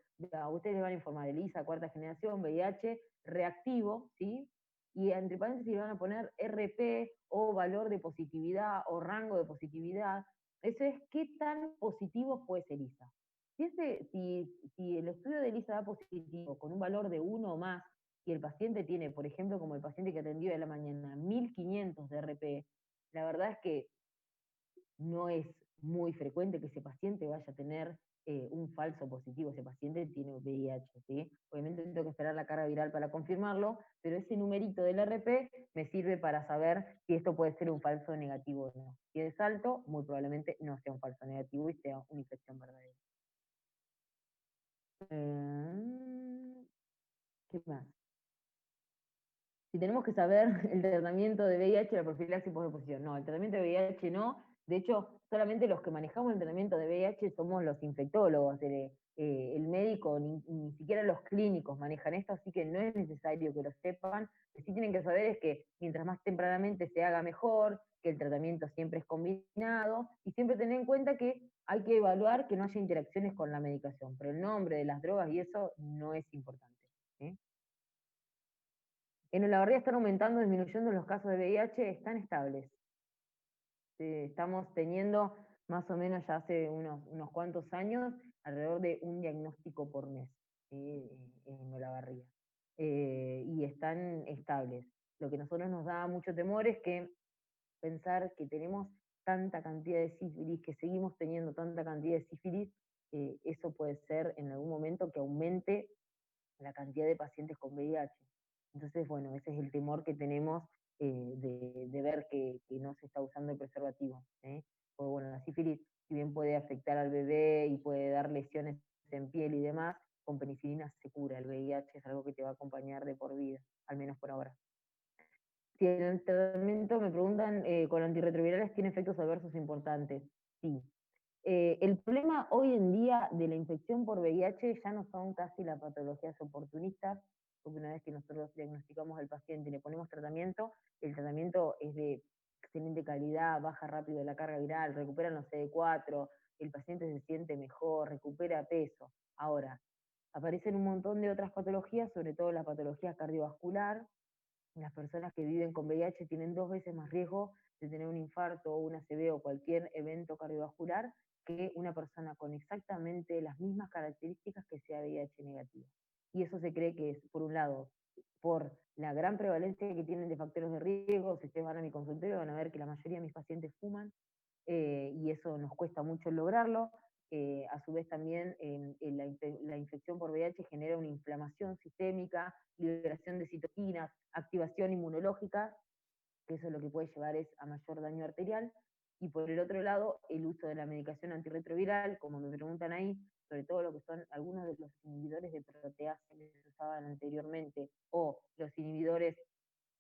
ustedes le van a informar ELISA, cuarta generación, VIH, reactivo, ¿sí? Y entre paréntesis le van a poner RP o valor de positividad o rango de positividad. Eso es qué tan positivo fue ese ELISA. Si el estudio de ELISA da positivo con un valor de 1 o más, y el paciente tiene, por ejemplo, como el paciente que atendió de la mañana, 1500 de RP, la verdad es que no es muy frecuente que ese paciente vaya a tener un falso positivo, ese paciente tiene VIH, ¿sí? Obviamente tengo que esperar la carga viral para confirmarlo, pero ese numerito del RP me sirve para saber si esto puede ser un falso negativo o no. Si es alto, muy probablemente no sea un falso negativo y sea una infección verdadera. ¿Qué más? Si tenemos que saber el tratamiento de VIH, la profilaxis post-exposición. No, el tratamiento de VIH no. De hecho, solamente los que manejamos el tratamiento de VIH somos los infectólogos. el médico, ni siquiera los clínicos manejan esto, así que no es necesario que lo sepan. Lo que sí tienen que saber es que mientras más tempranamente se haga mejor, que el tratamiento siempre es combinado, y siempre tener en cuenta que hay que evaluar que no haya interacciones con la medicación, pero el nombre de las drogas y eso no es importante. ¿Sí? En Olavarría están aumentando, disminuyendo los casos de VIH, están estables. Estamos teniendo más o menos ya hace unos cuantos años alrededor de un diagnóstico por mes, ¿sí? En Olavarría. Y están estables. Lo que a nosotros nos da mucho temor es que pensar que tenemos tanta cantidad de sífilis, que seguimos teniendo tanta cantidad de sífilis, eso puede ser en algún momento que aumente la cantidad de pacientes con VIH. Entonces, bueno, ese es el temor que tenemos de ver que no se está usando el preservativo. Porque, bueno, la sífilis, si bien puede afectar al bebé y puede dar lesiones en piel y demás, con penicilina se cura. El VIH es algo que te va a acompañar de por vida, al menos por ahora. Si el tratamiento, me preguntan, con antirretrovirales tiene efectos adversos importantes. Sí. El problema hoy en día de la infección por VIH ya no son casi las patologías oportunistas, porque una vez que nosotros diagnosticamos al paciente y le ponemos tratamiento, el tratamiento es de excelente calidad, baja rápido la carga viral, recuperan los CD4, el paciente se siente mejor, recupera peso. Ahora, aparecen un montón de otras patologías, sobre todo la patología cardiovascular. Las personas que viven con VIH tienen 2 veces más riesgo de tener un infarto o un ACV o cualquier evento cardiovascular que una persona con exactamente las mismas características que sea VIH negativa. Y eso se cree que es, por un lado, por la gran prevalencia que tienen de factores de riesgo. Si ustedes van a mi consultorio van a ver que la mayoría de mis pacientes fuman, y eso nos cuesta mucho lograrlo. A su vez también la infección por VIH genera una inflamación sistémica, liberación de citoquinas, activación inmunológica, que eso lo que puede llevar es a mayor daño arterial. Y por el otro lado, el uso de la medicación antirretroviral, como me preguntan ahí, sobre todo lo que son algunos de los inhibidores de proteasa que se usaban anteriormente, o los inhibidores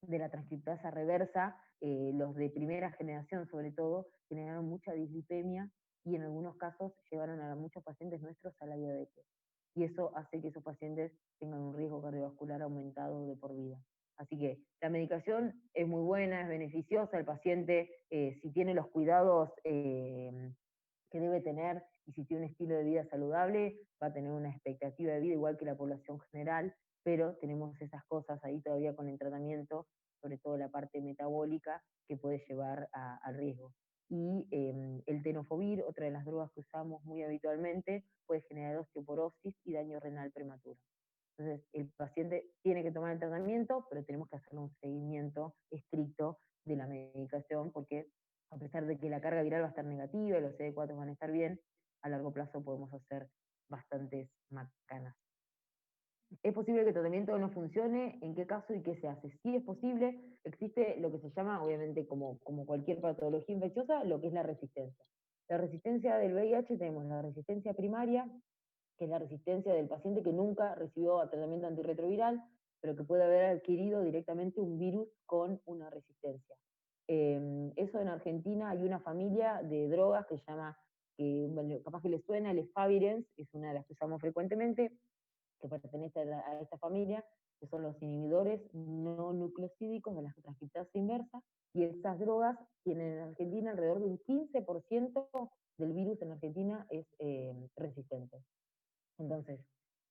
de la transcriptasa reversa, los de primera generación sobre todo, generaron mucha dislipemia y en algunos casos llevaron a muchos pacientes nuestros a la diabetes. Y eso hace que esos pacientes tengan un riesgo cardiovascular aumentado de por vida. Así que la medicación es muy buena, es beneficiosa, el paciente, si tiene los cuidados que debe tener y si tiene un estilo de vida saludable, va a tener una expectativa de vida igual que la población general, pero tenemos esas cosas ahí todavía con el tratamiento, sobre todo la parte metabólica, que puede llevar al riesgo. Y el tenofovir, otra de las drogas que usamos muy habitualmente, puede generar osteoporosis y daño renal prematuro. Entonces, el paciente tiene que tomar el tratamiento, pero tenemos que hacerle un seguimiento estricto de la medicación, porque a pesar de que la carga viral va a estar negativa y los CD4 van a estar bien, a largo plazo podemos hacer bastantes macanas. ¿Es posible que el tratamiento no funcione? ¿En qué caso y qué se hace? Sí es posible, existe lo que se llama, obviamente como cualquier patología infecciosa, lo que es la resistencia. La resistencia del VIH tenemos la resistencia primaria, que es la resistencia del paciente que nunca recibió tratamiento antirretroviral, pero que puede haber adquirido directamente un virus con una resistencia. Eso en Argentina hay una familia de drogas que se llama, bueno, capaz que les suena, el Efavirenz, es una de las que usamos frecuentemente, que pertenece a esta familia, que son los inhibidores no nucleosídicos de la transcriptasa inversa, y esas drogas tienen en Argentina alrededor de un 15% del virus en Argentina es resistente. Entonces,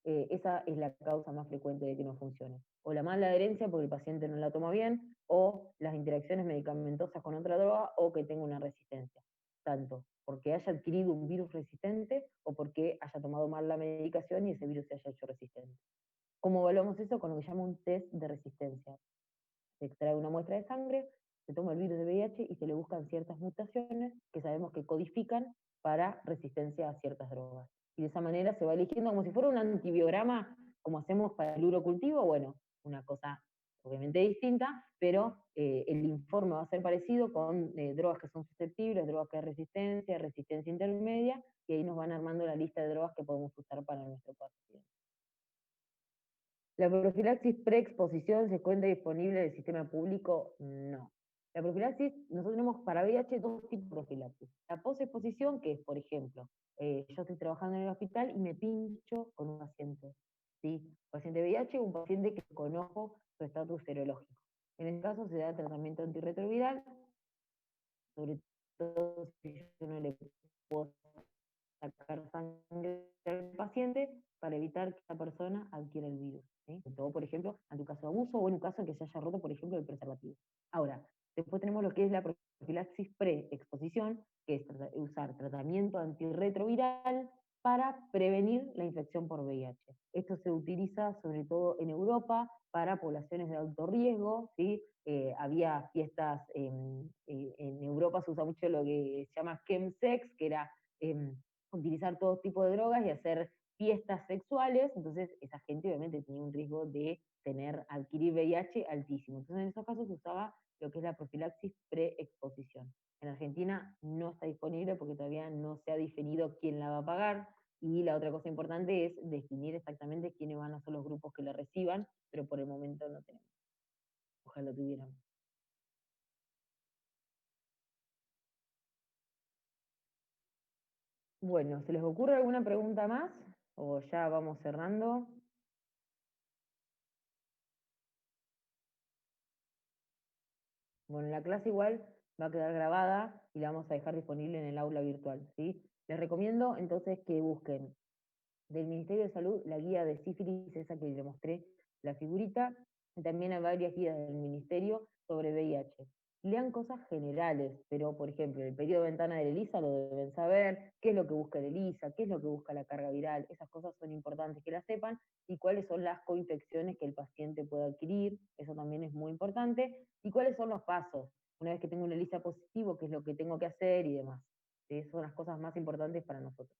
esa es la causa más frecuente de que no funcione. O la mala adherencia porque el paciente no la toma bien, o las interacciones medicamentosas con otra droga, o que tenga una resistencia. Tanto porque haya adquirido un virus resistente, o porque haya tomado mal la medicación y ese virus se haya hecho resistente. ¿Cómo evaluamos eso? Con lo que se llama un test de resistencia. Se extrae una muestra de sangre, se toma el virus de VIH y se le buscan ciertas mutaciones que sabemos que codifican para resistencia a ciertas drogas. Y de esa manera se va eligiendo como si fuera un antibiograma, como hacemos para el urocultivo, bueno, una cosa obviamente distinta, pero el informe va a ser parecido con drogas que son susceptibles, drogas que hay resistencia intermedia, y ahí nos van armando la lista de drogas que podemos usar para nuestro paciente. ¿La profilaxis preexposición se encuentra disponible en el sistema público? No. La profilaxis, nosotros tenemos para VIH dos tipos de profilaxis. La posexposición, que es, por ejemplo, yo estoy trabajando en el hospital y me pincho con un paciente, ¿sí? Un paciente VIH o un paciente que conozco su estatus serológico. En este caso se da tratamiento antirretroviral, sobre todo si yo no le puedo sacar sangre al paciente para evitar que esa persona adquiera el virus. ¿Sí? Todo, por ejemplo, ante un caso de abuso o en un caso en que se haya roto, por ejemplo, el preservativo. Ahora, después tenemos lo que es la profilaxis pre-exposición, que es usar tratamiento antirretroviral para prevenir la infección por VIH. Esto se utiliza sobre todo en Europa para poblaciones de alto riesgo, ¿sí? Había fiestas, en Europa se usa mucho lo que se llama chemsex, que era utilizar todo tipo de drogas y hacer fiestas sexuales, entonces esa gente obviamente tenía un riesgo de adquirir VIH altísimo. Entonces en esos casos se usaba lo que es la profilaxis pre-exposición. En Argentina no está disponible porque todavía no se ha definido quién la va a pagar, y la otra cosa importante es definir exactamente quiénes van a ser los grupos que la reciban, pero por el momento no tenemos. Ojalá tuviéramos. Bueno, ¿se les ocurre alguna pregunta más? ¿O ya vamos cerrando? Bueno, la clase igual va a quedar grabada y la vamos a dejar disponible en el aula virtual, ¿sí? Les recomiendo entonces que busquen del Ministerio de Salud la guía de sífilis, esa que les mostré, la figurita, y también hay varias guías del Ministerio sobre VIH. Lean cosas generales, pero por ejemplo, el periodo de ventana del ELISA lo deben saber, qué es lo que busca el ELISA, qué es lo que busca la carga viral, esas cosas son importantes que las sepan, y cuáles son las coinfecciones que el paciente puede adquirir, eso también es muy importante, y cuáles son los pasos, una vez que tengo un ELISA positivo, qué es lo que tengo que hacer y demás. Esas son las cosas más importantes para nosotros.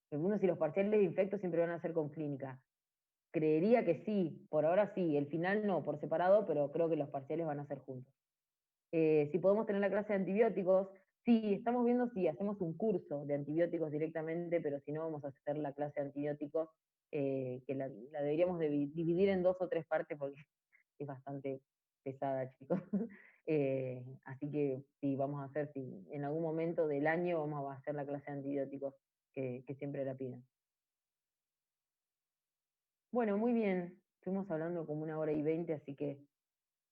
Pregunto si los parciales de infectos siempre van a ser con clínica. Creería que sí, por ahora sí, el final no, por separado, pero creo que los parciales van a ser juntos. Si podemos tener la clase de antibióticos, sí, estamos viendo si hacemos un curso de antibióticos directamente, pero si no vamos a hacer la clase de antibióticos, que la deberíamos dividir en 2 o 3 partes porque es bastante pesada, chicos. Así que sí, vamos a hacer, sí, en algún momento del año vamos a hacer la clase de antibióticos que siempre la piden. Bueno, muy bien. Estuvimos hablando como 1 hora y 20, así que